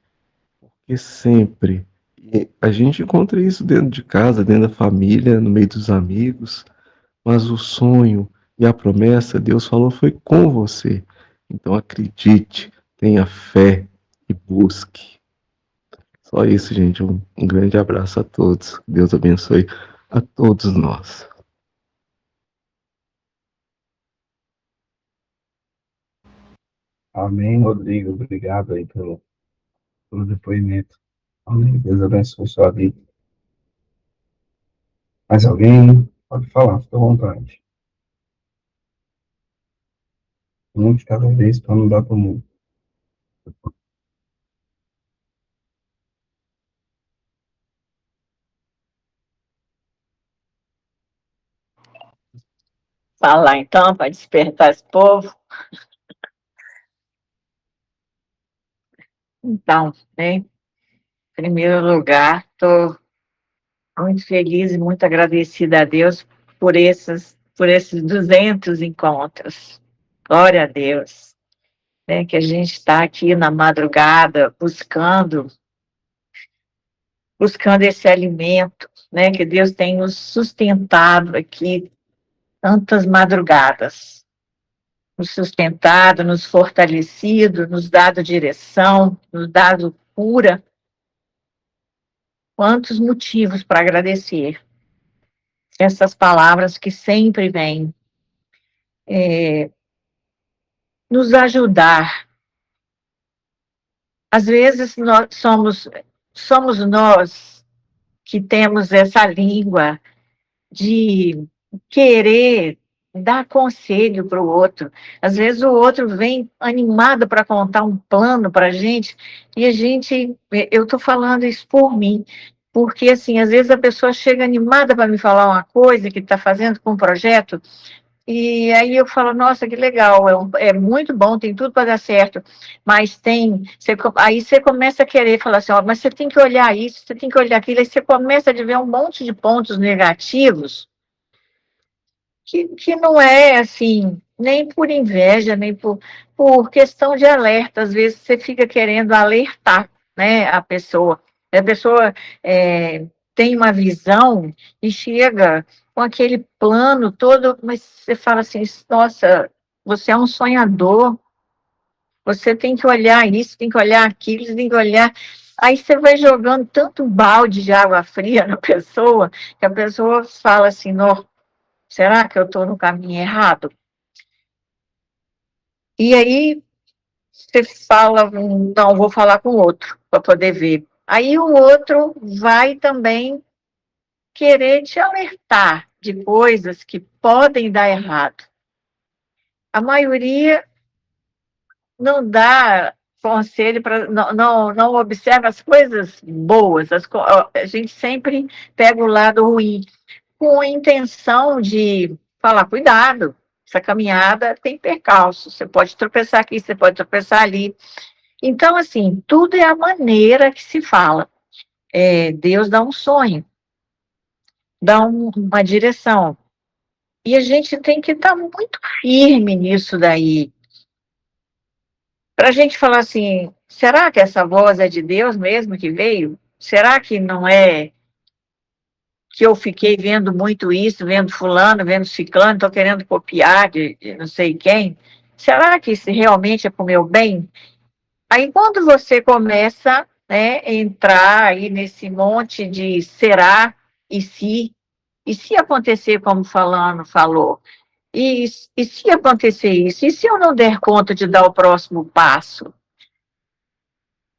e sempre. E a gente encontra isso dentro de casa, dentro da família, no meio dos amigos, mas o sonho e a promessa, Deus falou, foi com você. Então acredite, tenha fé e busque. Só isso, gente. Um grande abraço a todos. Deus abençoe a todos nós. Amém, Rodrigo. Obrigado aí pelo depoimento. Amém. Deus abençoe sua vida. Mais alguém? Pode falar, fica à vontade. Um de cada vez para não dar para o mundo. Falar então, para despertar esse povo. Então, né, em primeiro lugar, estou muito feliz e muito agradecida a Deus por esses 200 encontros. Glória a Deus, né, que a gente está aqui na madrugada buscando esse alimento, né, que Deus tem nos sustentado aqui tantas madrugadas, nos sustentado, nos fortalecido, nos dado direção, nos dado cura. Quantos motivos para agradecer essas palavras que sempre vêm nos ajudar. Às vezes nós somos nós que temos essa língua de querer dar conselho para o outro. Às vezes o outro vem animado para contar um plano para a gente, e eu estou falando isso por mim, porque assim, às vezes a pessoa chega animada para me falar uma coisa que está fazendo com um projeto, e aí eu falo, nossa, que legal, é muito bom, tem tudo para dar certo, mas aí você começa a querer falar assim, ó, mas você tem que olhar isso, você tem que olhar aquilo, aí você começa a ver um monte de pontos negativos, que não é assim, nem por inveja, nem por questão de alerta. Às vezes você fica querendo alertar, né, a pessoa tem uma visão e chega com aquele plano todo, mas você fala assim, nossa, você é um sonhador, você tem que olhar isso, tem que olhar aquilo, você tem que olhar. Aí você vai jogando tanto balde de água fria na pessoa, que a pessoa fala assim, não, será que eu estou no caminho errado? E aí você fala, não, vou falar com o outro para poder ver. Aí o outro vai também querer te alertar de coisas que podem dar errado. A maioria não dá conselho para não observa as coisas boas. A gente sempre pega o lado ruim, com a intenção de falar, cuidado, essa caminhada tem percalço, você pode tropeçar aqui, você pode tropeçar ali. Então, assim, tudo é a maneira que se fala. Deus dá um sonho, dá uma direção. E a gente tem que estar muito firme nisso daí. Para a gente falar assim, será que essa voz é de Deus mesmo que veio? Será que não é que eu fiquei vendo muito isso, vendo fulano, vendo ciclano, estou querendo copiar de não sei quem? Será que isso realmente é para o meu bem? Aí quando você começa, né, a entrar aí nesse monte de será e se acontecer como fulano falou, e se acontecer isso, e se eu não der conta de dar o próximo passo?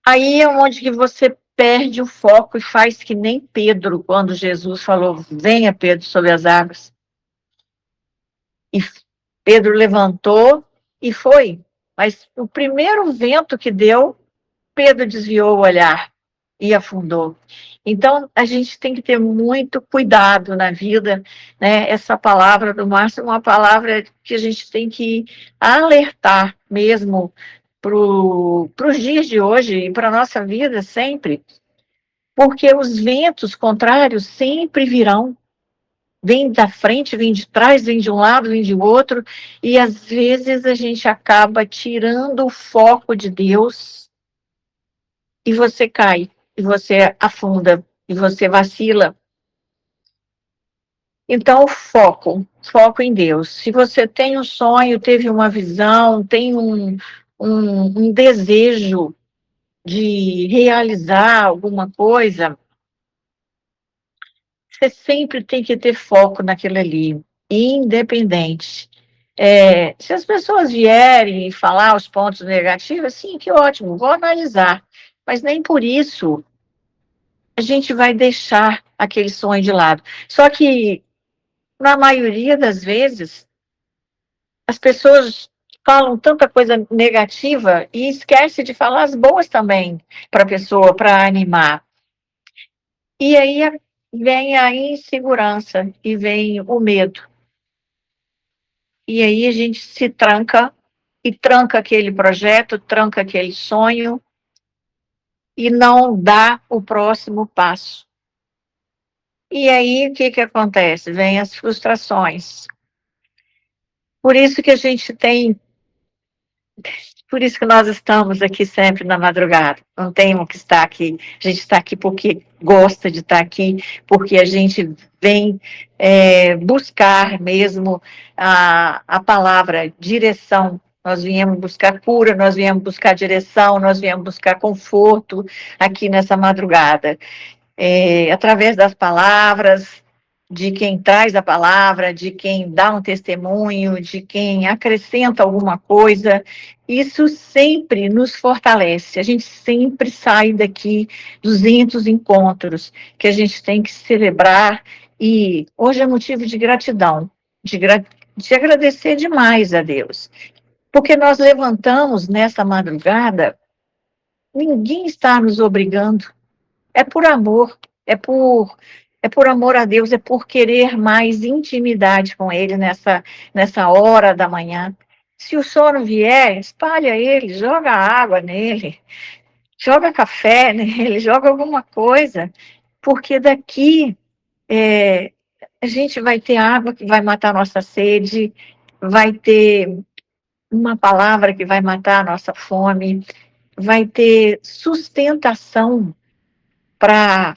Aí é onde que você perde o foco e faz que nem Pedro, quando Jesus falou, venha Pedro sobre as águas. E Pedro levantou e foi. Mas o primeiro vento que deu, Pedro desviou o olhar e afundou. Então, a gente tem que ter muito cuidado na vida, né? Essa palavra do Márcio é uma palavra que a gente tem que alertar mesmo os dias de hoje e para a nossa vida sempre, porque os ventos contrários sempre virão. Vem da frente, vem de trás, vem de um lado, vem de outro, e às vezes a gente acaba tirando o foco de Deus e você cai, e você afunda, e você vacila. Então, foco em Deus. Se você tem um sonho, teve uma visão, tem um desejo de realizar alguma coisa, você sempre tem que ter foco naquilo ali, independente. Se as pessoas vierem falar os pontos negativos, sim, que ótimo, vou analisar. Mas nem por isso a gente vai deixar aquele sonho de lado. Só que, na maioria das vezes, as pessoas falam tanta coisa negativa e esquece de falar as boas também para a pessoa, para animar. E aí vem a insegurança e vem o medo. E aí a gente se tranca e tranca aquele projeto, tranca aquele sonho e não dá o próximo passo. E aí o que acontece? Vem as frustrações. Por isso que a gente tem Por isso que nós estamos aqui sempre na madrugada. Não temos que estar aqui. A gente está aqui porque gosta de estar aqui, porque a gente vem buscar mesmo a palavra direção. Nós viemos buscar cura, nós viemos buscar direção, nós viemos buscar conforto aqui nessa madrugada. Através das palavras, de quem traz a palavra, de quem dá um testemunho, de quem acrescenta alguma coisa, isso sempre nos fortalece. A gente sempre sai daqui 200 encontros que a gente tem que celebrar, e hoje é motivo de gratidão, de agradecer demais a Deus, porque nós levantamos nessa madrugada, ninguém está nos obrigando, é por amor, é por amor a Deus, é por querer mais intimidade com Ele nessa hora da manhã. Se o sono vier, espalha ele, joga água nele, joga café nele, joga alguma coisa, porque daqui a gente vai ter água que vai matar a nossa sede, vai ter uma palavra que vai matar a nossa fome, vai ter sustentação para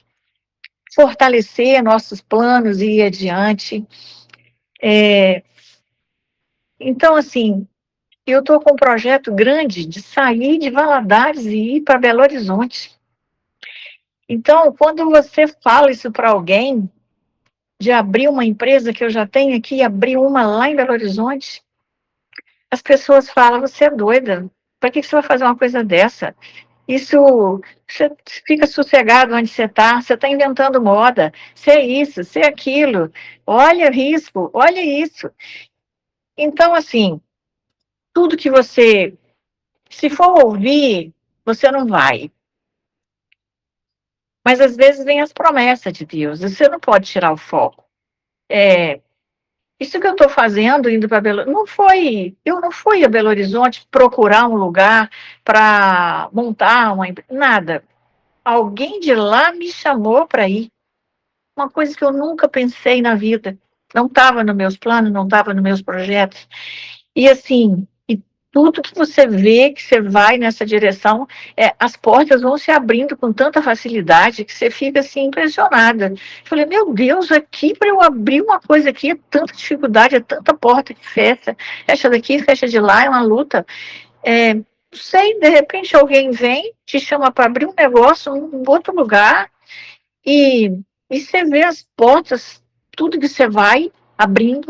fortalecer nossos planos e ir adiante. Então, assim, eu estou com um projeto grande de sair de Valadares e ir para Belo Horizonte. Então, quando você fala isso para alguém, de abrir uma empresa que eu já tenho aqui e abrir uma lá em Belo Horizonte, as pessoas falam, você é doida, para que você vai fazer uma coisa dessa? Isso, você fica sossegado onde você está inventando moda, você é isso, você é aquilo, olha o risco, olha isso. Então, assim, tudo que você, se for ouvir, você não vai. Mas às vezes vem as promessas de Deus, você não pode tirar o foco. Isso que eu estou fazendo, indo para Belo Horizonte, eu não fui a Belo Horizonte procurar um lugar para montar uma empresa, nada. Alguém de lá me chamou para ir. Uma coisa que eu nunca pensei na vida. Não estava nos meus planos, não estava nos meus projetos. E assim, tudo que você vê, que você vai nessa direção, as portas vão se abrindo com tanta facilidade que você fica assim impressionada. Eu falei, meu Deus, aqui para eu abrir uma coisa aqui é tanta dificuldade, é tanta porta que fecha daqui, fecha de lá, é uma luta. Não sei, de repente alguém vem, te chama para abrir um negócio em um outro lugar e você vê as portas, tudo que você vai abrindo,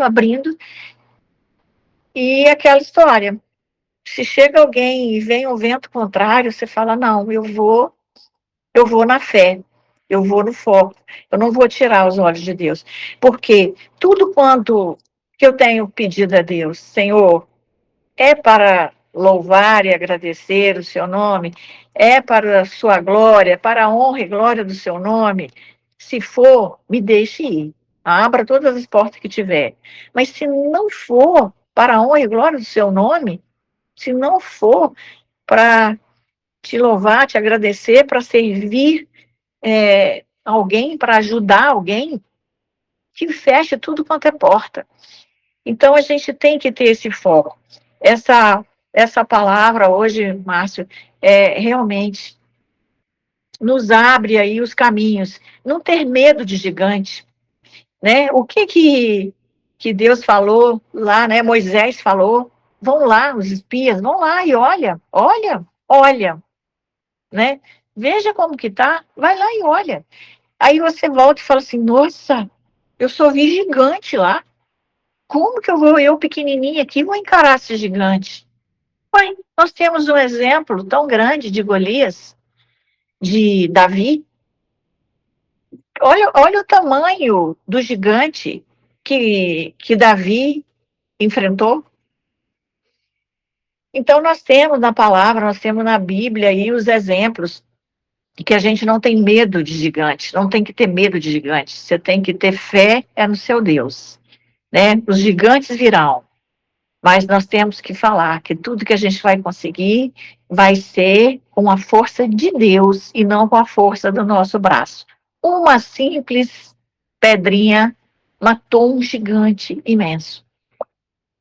e aquela história. Se chega alguém e vem um vento contrário, você fala, não, eu vou na fé, eu vou no foco, eu não vou tirar os olhos de Deus. Porque tudo quanto que eu tenho pedido a Deus, Senhor, é para louvar e agradecer o seu nome, é para a sua glória, para a honra e glória do seu nome. Se for, me deixe ir. Abra todas as portas que tiver. Mas se não for para a honra e glória do seu nome, se não for para te louvar, te agradecer, para servir alguém, para ajudar alguém, que feche tudo quanto é porta. Então, a gente tem que ter esse foco. Essa palavra hoje, Márcio, realmente nos abre aí os caminhos. Não ter medo de gigante, né? O que Deus falou lá, né? Moisés falou, vão lá, os espias, vão lá e olha, né? Veja como que tá, vai lá e olha. Aí você volta e fala assim, nossa, eu só vi gigante lá. Como que eu pequenininha aqui, vou encarar esse gigante? Ué, nós temos um exemplo tão grande de Golias, de Davi. Olha o tamanho do gigante que Davi enfrentou. Então, nós temos na palavra, nós temos na Bíblia aí os exemplos de que a gente não tem medo de gigantes, não tem que ter medo de gigantes. Você tem que ter fé no seu Deus, né? Os gigantes virão, mas nós temos que falar que tudo que a gente vai conseguir vai ser com a força de Deus e não com a força do nosso braço. Uma simples pedrinha matou um gigante imenso.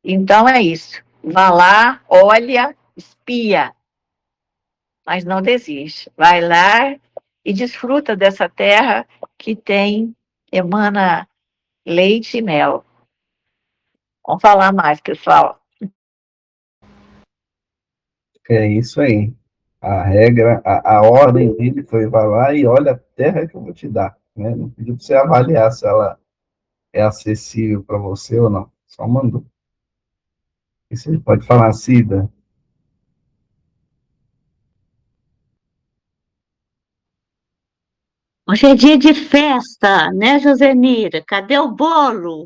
Então é isso. Vá lá, olha, espia, mas não desiste. Vai lá e desfruta dessa terra que emana leite e mel. Vamos falar mais, pessoal. É isso aí. A regra, a ordem dele foi, vai lá e olha a terra que eu vou te dar, né? Não pediu para você avaliar se ela é acessível para você ou não. Só mandou. E você pode falar, Cida. Hoje é dia de festa, né, Josenira? Cadê o bolo?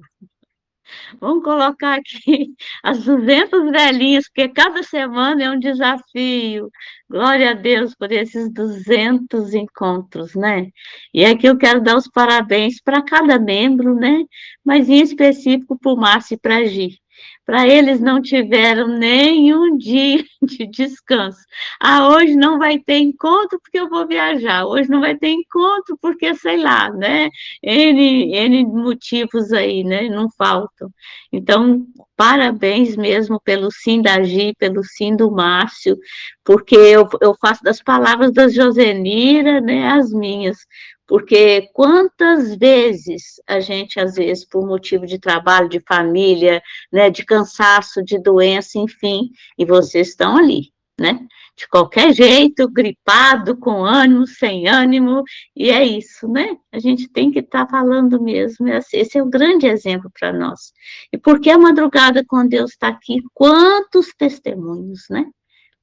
Vamos colocar aqui as 200 velhinhas, porque cada semana é um desafio. Glória a Deus por esses 200 encontros, né? E aqui eu quero dar os parabéns para cada membro, né? Mas em específico para o Márcio e para a Gi. Para eles não tiveram nenhum dia de descanso. Ah, hoje não vai ter encontro porque eu vou viajar. Hoje não vai ter encontro porque, sei lá, né? N motivos aí, né? Não faltam. Então, parabéns mesmo pelo sim da Gi, pelo sim do Márcio, porque eu faço das palavras da Josenira, né, as minhas, porque quantas vezes a gente, às vezes, por motivo de trabalho, de família, né, de cansaço, de doença, enfim, e vocês estão ali, né? De qualquer jeito, gripado, com ânimo, sem ânimo, e é isso, né? A gente tem que estar falando mesmo, esse é um grande exemplo para nós. E porque a madrugada com Deus está aqui, quantos testemunhos, né?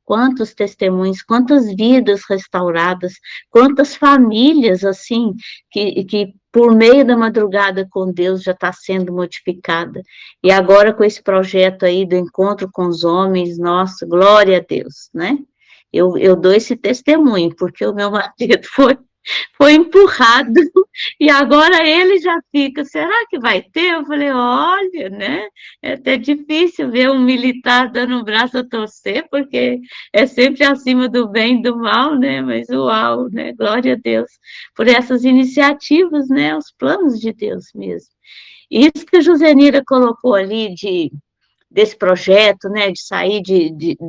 Quantos testemunhos, quantas vidas restauradas, quantas famílias, assim, que por meio da madrugada com Deus já está sendo modificada. E agora com esse projeto aí do encontro com os homens, nossa, glória a Deus, né? Eu dou esse testemunho, porque o meu marido foi empurrado, e agora ele já fica, será que vai ter? Eu falei, olha, né, é até difícil ver um militar dando um braço a torcer, porque é sempre acima do bem e do mal, né, mas uau, né, glória a Deus, por essas iniciativas, né, os planos de Deus mesmo. Isso que a Josenira colocou ali desse projeto, né, de sair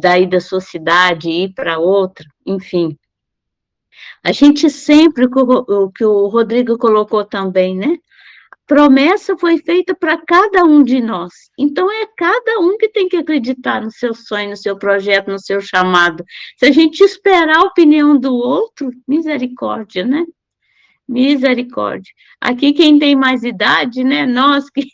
daí da sua cidade e ir para outra, enfim, a gente sempre, o que o Rodrigo colocou também, né? Promessa foi feita para cada um de nós. Então, é cada um que tem que acreditar no seu sonho, no seu projeto, no seu chamado. Se a gente esperar a opinião do outro, misericórdia, né? Misericórdia. Aqui, quem tem mais idade, né? Nós que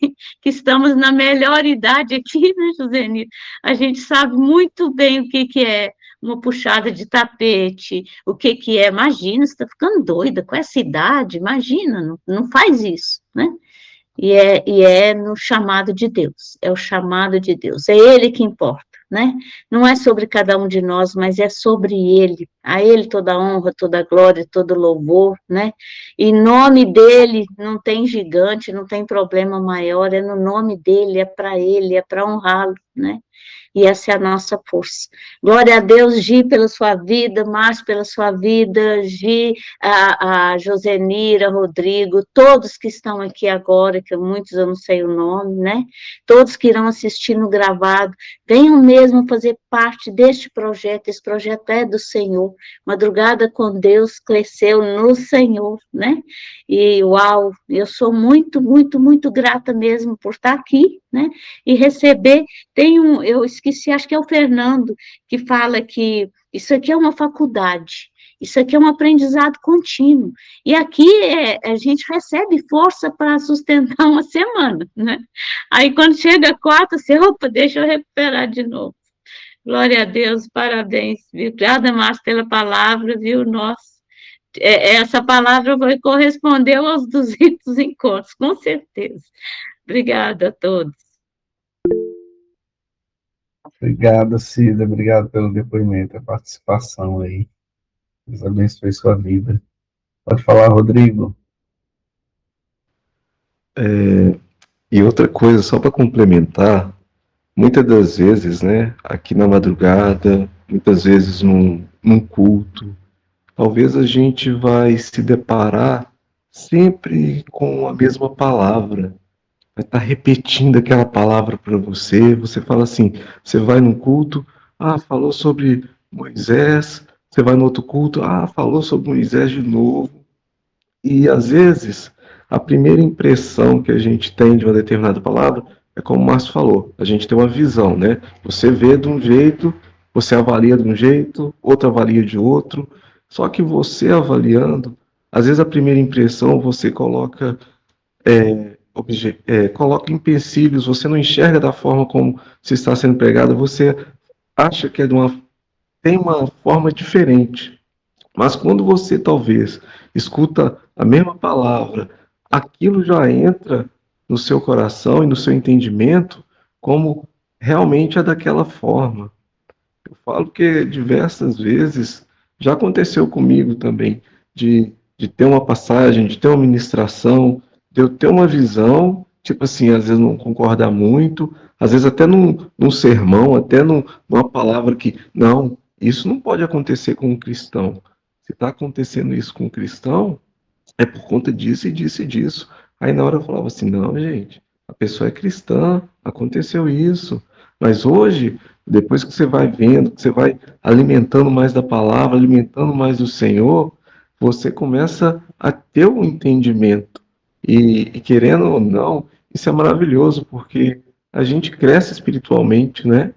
estamos na melhor idade aqui, né, Josenir? A gente sabe muito bem o que é uma puxada de tapete, o que é. Imagina, você está ficando doida com essa idade, imagina, não faz isso, né? E é no chamado de Deus, é o chamado de Deus, é Ele que importa, né? Não é sobre cada um de nós, mas é sobre Ele, a Ele toda a honra, toda a glória, todo louvor, né? E em nome dEle não tem gigante, não tem problema maior, é no nome dEle, é para Ele, é para honrá-lo, né? E essa é a nossa força. Glória a Deus, Gi, pela sua vida, Márcio, pela sua vida, Gi, a Josenira, Rodrigo, todos que estão aqui agora, que muitos eu não sei o nome, né? Todos que irão assistir no gravado, venham mesmo fazer parte deste projeto. Esse projeto é do Senhor. Madrugada com Deus cresceu no Senhor, né? E, uau, eu sou muito, muito, muito grata mesmo por estar aqui, né? E receber, eu esqueci, acho que é o Fernando, que fala que isso aqui é uma faculdade, isso aqui é um aprendizado contínuo. E aqui a gente recebe força para sustentar uma semana, né? Aí quando chega a quarta, você, opa, deixa eu recuperar de novo. Glória a Deus, parabéns, viu? Obrigada, Márcio, pela palavra, viu? Nossa, essa palavra vai corresponder aos 200 encontros, com certeza. Obrigada a todos. Obrigado, Cida. Obrigado pelo depoimento, a participação aí. Deus abençoe sua vida. Pode falar, Rodrigo. E outra coisa, só para complementar, muitas das vezes, né, aqui na madrugada, muitas vezes num culto, talvez a gente vai se deparar sempre com a mesma palavra. Vai estar repetindo aquela palavra para você. Você fala assim, você vai num culto, falou sobre Moisés, você vai no outro culto, falou sobre Moisés de novo. E às vezes, a primeira impressão que a gente tem de uma determinada palavra é como o Márcio falou, a gente tem uma visão, né? Você vê de um jeito, você avalia de um jeito, outro avalia de outro. Só que você avaliando, às vezes a primeira impressão você coloca coloca empecilhos, você não enxerga da forma como se está sendo pregado, você acha que tem uma forma diferente. Mas quando você talvez escuta a mesma palavra, aquilo já entra no seu coração e no seu entendimento como realmente é daquela forma. Eu falo que diversas vezes já aconteceu comigo também, de ter uma passagem, de ter uma ministração, de eu ter uma visão, tipo assim, às vezes não concordar muito, às vezes até num sermão, até numa palavra que, não, isso não pode acontecer com um cristão. Se está acontecendo isso com um cristão, é por conta disso e disso e disso. Aí na hora eu falava assim, não, gente, a pessoa é cristã, aconteceu isso. Mas hoje, depois que você vai vendo, que você vai alimentando mais da palavra, alimentando mais do Senhor, você começa a ter um entendimento. E querendo ou não, isso é maravilhoso, porque a gente cresce espiritualmente, né?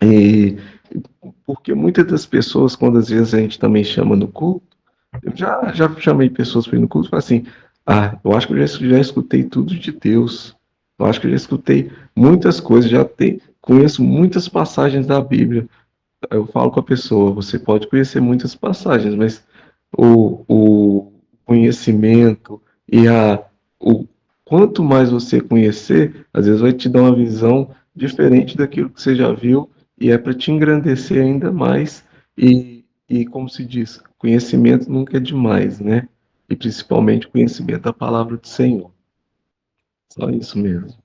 E porque muitas das pessoas, quando às vezes a gente também chama no culto, eu já chamei pessoas para ir no culto e falei assim, eu acho que eu já escutei tudo de Deus. Eu acho que eu já escutei muitas coisas, conheço muitas passagens da Bíblia. Eu falo com a pessoa, você pode conhecer muitas passagens, mas o conhecimento e o quanto mais você conhecer, às vezes vai te dar uma visão diferente daquilo que você já viu e é para te engrandecer ainda mais e como se diz, conhecimento nunca é demais, né? E principalmente conhecimento da palavra do Senhor. Só isso mesmo.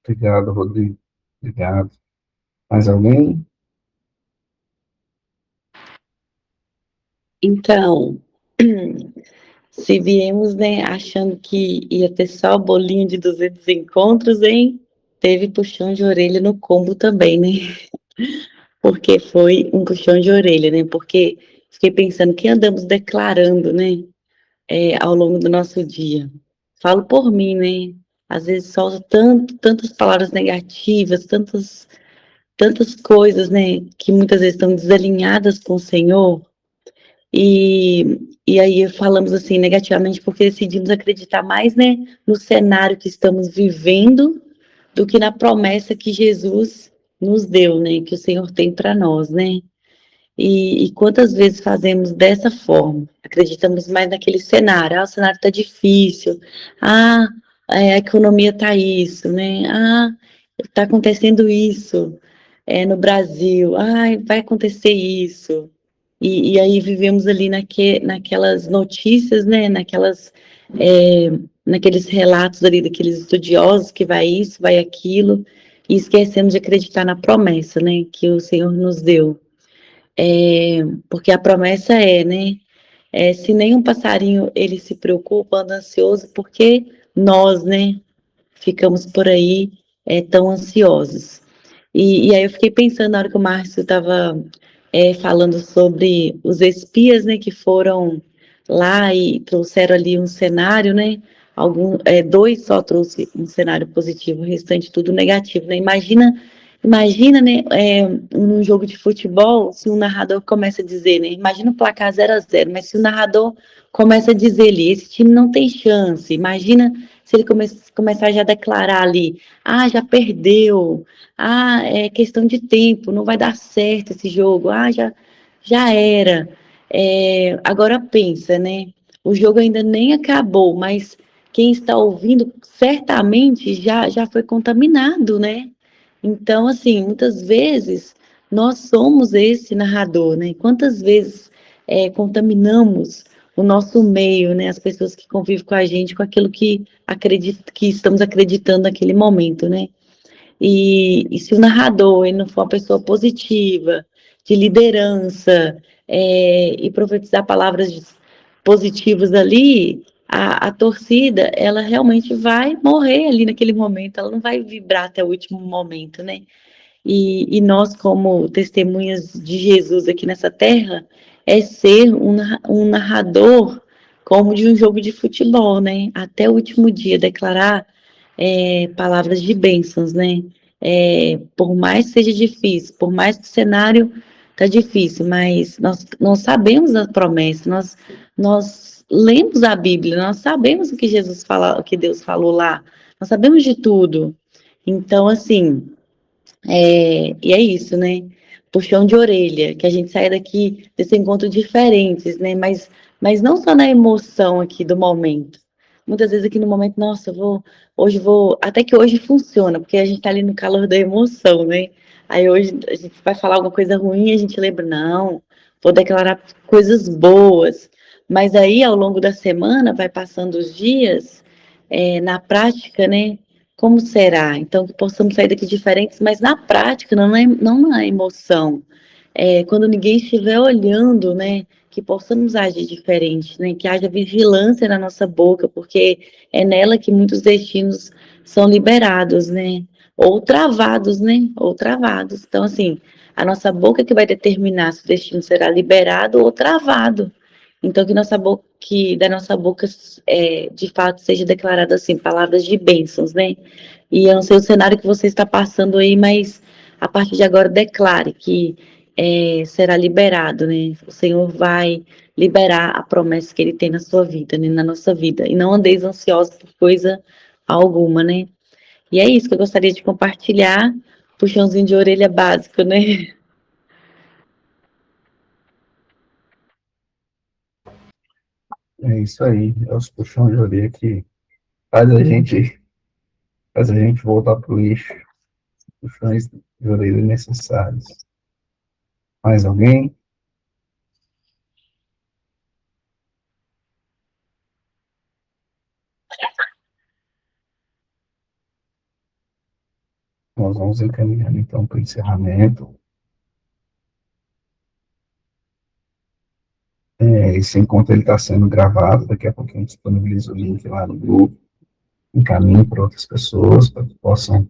Obrigado, Rodrigo. Obrigado. Mais alguém? Então, se viemos, né, achando que ia ter só bolinho de 200 encontros, hein? Teve puxão de orelha no combo também, né? Porque foi um puxão de orelha, né? Porque fiquei pensando que andamos declarando, né, ao longo do nosso dia. Falo por mim, né? Às vezes solto tantas palavras negativas, tantas coisas, né, que muitas vezes estão desalinhadas com o Senhor. E aí falamos assim negativamente porque decidimos acreditar mais, né, no cenário que estamos vivendo do que na promessa que Jesus nos deu, né, que o Senhor tem para nós, né? E quantas vezes fazemos dessa forma? Acreditamos mais naquele cenário. O cenário está difícil. A economia está isso, né? Está acontecendo isso no Brasil. Vai acontecer isso. e aí vivemos ali naquelas notícias, né, naqueles relatos ali daqueles estudiosos que vai isso, vai aquilo, e esquecemos de acreditar na promessa, né, que o Senhor nos deu. Porque a promessa né, se nenhum passarinho ele se preocupa, anda ansioso, porque nós, né, ficamos por aí tão ansiosos. E aí eu fiquei pensando na hora que o Márcio estava falando sobre os espias, né, que foram lá e trouxeram ali um cenário, né? Dois só trouxe um cenário positivo, o restante tudo negativo, né? Imagina, né, num jogo de futebol, se um narrador começa a dizer, né? Imagina o placar 0-0, mas se o narrador começa a dizer ali, esse time não tem chance. Imagina se ele começar já a declarar ali, já perdeu, é questão de tempo, não vai dar certo esse jogo, já era. Agora pensa, né? O jogo ainda nem acabou, mas quem está ouvindo certamente já foi contaminado, né? Então, assim, muitas vezes nós somos esse narrador, né? Quantas vezes contaminamos o nosso meio, né? As pessoas que convivem com a gente, com aquilo que estamos acreditando naquele momento, né? E se o narrador ele não for uma pessoa positiva, de liderança, e profetizar palavras positivas ali, a torcida, ela realmente vai morrer ali naquele momento, ela não vai vibrar até o último momento, né? E nós, como testemunhas de Jesus aqui nessa terra, ser um narrador como de um jogo de futebol, né? Até o último dia, declarar palavras de bênçãos, né? Por mais que seja difícil, por mais que o cenário tá difícil, mas nós sabemos a promessa, nós lemos a Bíblia, nós sabemos o que Jesus fala, o que Deus falou lá, nós sabemos de tudo. Então, assim, e é isso, né? Puxão de orelha, que a gente saia daqui desse encontro diferentes, né? Mas não só na emoção aqui do momento. Muitas vezes aqui no momento, nossa, hoje vou, até que hoje funciona, porque a gente tá ali no calor da emoção, né? Aí hoje a gente vai falar alguma coisa ruim, a gente lembra, não, vou declarar coisas boas. Mas aí, ao longo da semana, vai passando os dias, na prática, né? Como será? Então, que possamos sair daqui diferentes, mas na prática, não na emoção. Quando ninguém estiver olhando, né? Que possamos agir diferente, né? Que haja vigilância na nossa boca, porque é nela que muitos destinos são liberados, né? Ou travados, né? Ou travados. Então, assim, a nossa boca que vai determinar se o destino será liberado ou travado. Então, que da nossa boca, de fato, seja declarado assim, palavras de bênçãos, né? E eu não sei o cenário que você está passando aí, mas a partir de agora declare que será liberado, né? O Senhor vai liberar a promessa que Ele tem na sua vida, né? Na nossa vida. E não andeis ansiosos por coisa alguma, né? E é isso que eu gostaria de compartilhar, puxãozinho de orelha básico, né? É isso aí, é os puxões de orelha que faz a gente, faz a gente voltar para o eixo, puxões de orelha necessários. Mais alguém? Nós vamos encaminhando então para o encerramento. Esse encontro está sendo gravado, daqui a pouquinho disponibilizo o link lá no grupo, encaminho para outras pessoas, para que possam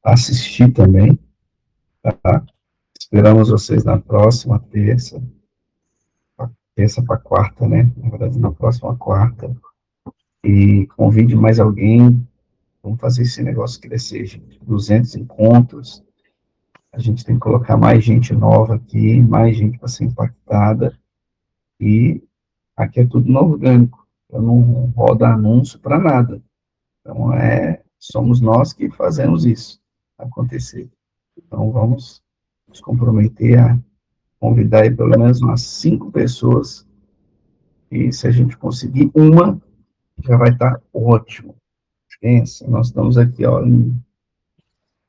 assistir também, tá? Esperamos vocês na próxima terça para quarta, né? Na verdade, na próxima quarta. E convide mais alguém, vamos fazer esse negócio crescer, gente. 200 encontros, a gente tem que colocar mais gente nova aqui, mais gente para ser impactada, e aqui é tudo no orgânico, eu não rodo anúncio para nada. Então, somos nós que fazemos isso acontecer. Então, vamos nos comprometer a convidar aí pelo menos umas 5 pessoas, e se a gente conseguir uma, já vai estar ótimo. Pensa, nós estamos aqui, ó, em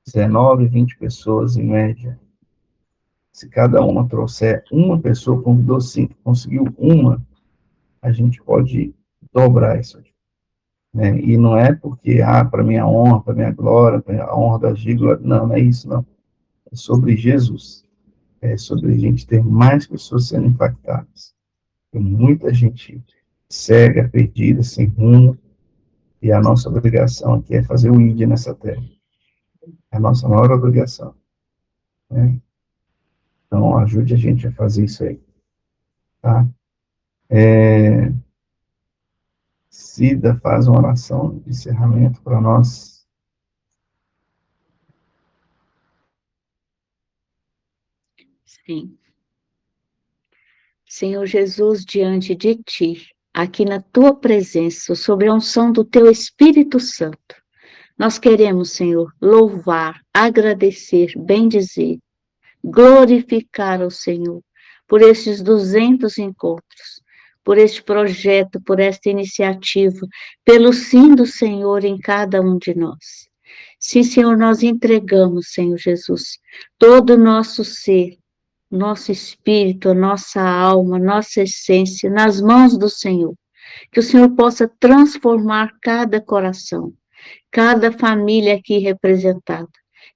19, 20 pessoas em média. Se cada uma trouxer uma pessoa, convidou 5, conseguiu uma, a gente pode dobrar isso aqui, né? E não é porque, para minha honra, para minha glória, para a honra da glória, não é isso, não. É sobre Jesus. É sobre a gente ter mais pessoas sendo impactadas. Tem muita gente cega, perdida, sem rumo, e a nossa obrigação aqui é fazer o ID nessa terra. É a nossa maior obrigação, né? Então, ajude a gente a fazer isso aí, tá? Cida, faz uma oração de encerramento para nós. Sim. Senhor Jesus, diante de Ti, aqui na Tua presença, sob a unção do Teu Espírito Santo, nós queremos, Senhor, louvar, agradecer, bendizer, glorificar ao Senhor por estes 200 encontros, por este projeto, por esta iniciativa, pelo sim do Senhor em cada um de nós. Sim, Senhor, nós entregamos, Senhor Jesus, todo o nosso ser, nosso espírito, nossa alma, nossa essência nas mãos do Senhor. Que o Senhor possa transformar cada coração, cada família aqui representada,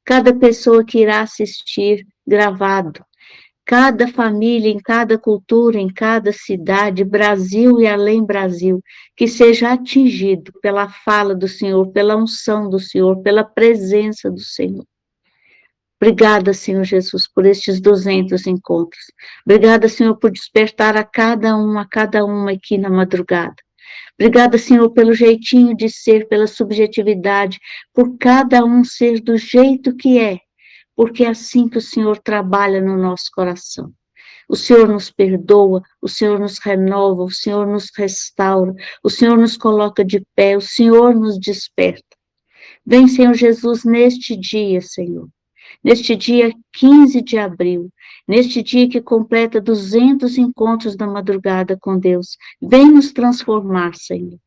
cada pessoa que irá assistir gravado, cada família, em cada cultura, em cada cidade, Brasil e além Brasil, que seja atingido pela fala do Senhor, pela unção do Senhor, pela presença do Senhor. Obrigada, Senhor Jesus, por estes 200 encontros. Obrigada, Senhor, por despertar a cada uma aqui na madrugada. Obrigada, Senhor, pelo jeitinho de ser, pela subjetividade, por cada um ser do jeito que é, porque é assim que o Senhor trabalha no nosso coração. O Senhor nos perdoa, o Senhor nos renova, o Senhor nos restaura, o Senhor nos coloca de pé, o Senhor nos desperta. Vem, Senhor Jesus, neste dia, Senhor. Neste dia 15 de abril, neste dia que completa 200 encontros da madrugada com Deus, vem nos transformar, Senhor.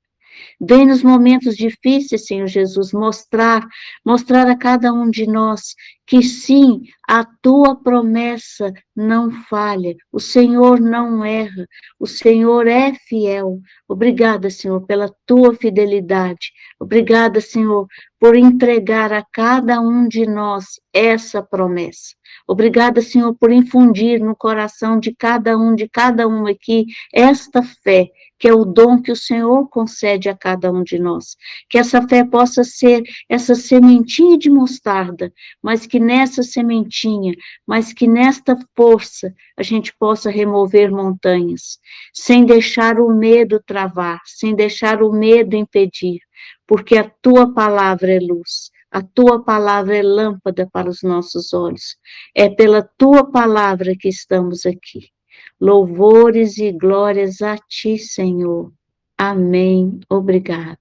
Vem nos momentos difíceis, Senhor Jesus, mostrar a cada um de nós que sim, a tua promessa não falha, o Senhor não erra, o Senhor é fiel. Obrigada, Senhor, pela tua fidelidade. Obrigada, Senhor, por entregar a cada um de nós essa promessa. Obrigada, Senhor, por infundir no coração de cada um aqui esta fé, que é o dom que o Senhor concede a cada um de nós. Que essa fé possa ser essa sementinha de mostarda, mas que nessa sementinha, mas que nesta força a gente possa remover montanhas, sem deixar o medo travar, sem deixar o medo impedir, porque a tua palavra é luz. A tua palavra é lâmpada para os nossos olhos. É pela tua palavra que estamos aqui. Louvores e glórias a ti, Senhor. Amém. Obrigada.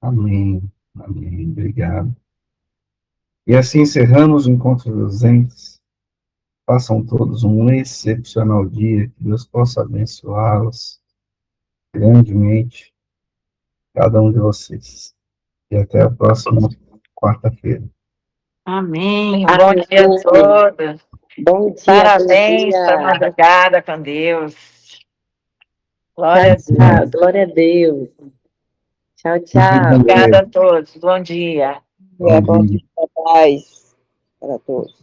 Amém. Amém. Obrigado. E assim encerramos o Encontro 200. Façam todos um excepcional dia. Que Deus possa abençoá-los grandemente, cada um de vocês. E até a próxima quarta-feira. Amém. Amém. Bom dia a todos. Bom dia, Parabéns para a madrugada com Deus. Glória a Deus. Tchau, glória a Deus. Tchau, tchau. Obrigada a todos. Bom dia. Bom dia. Paz para todos.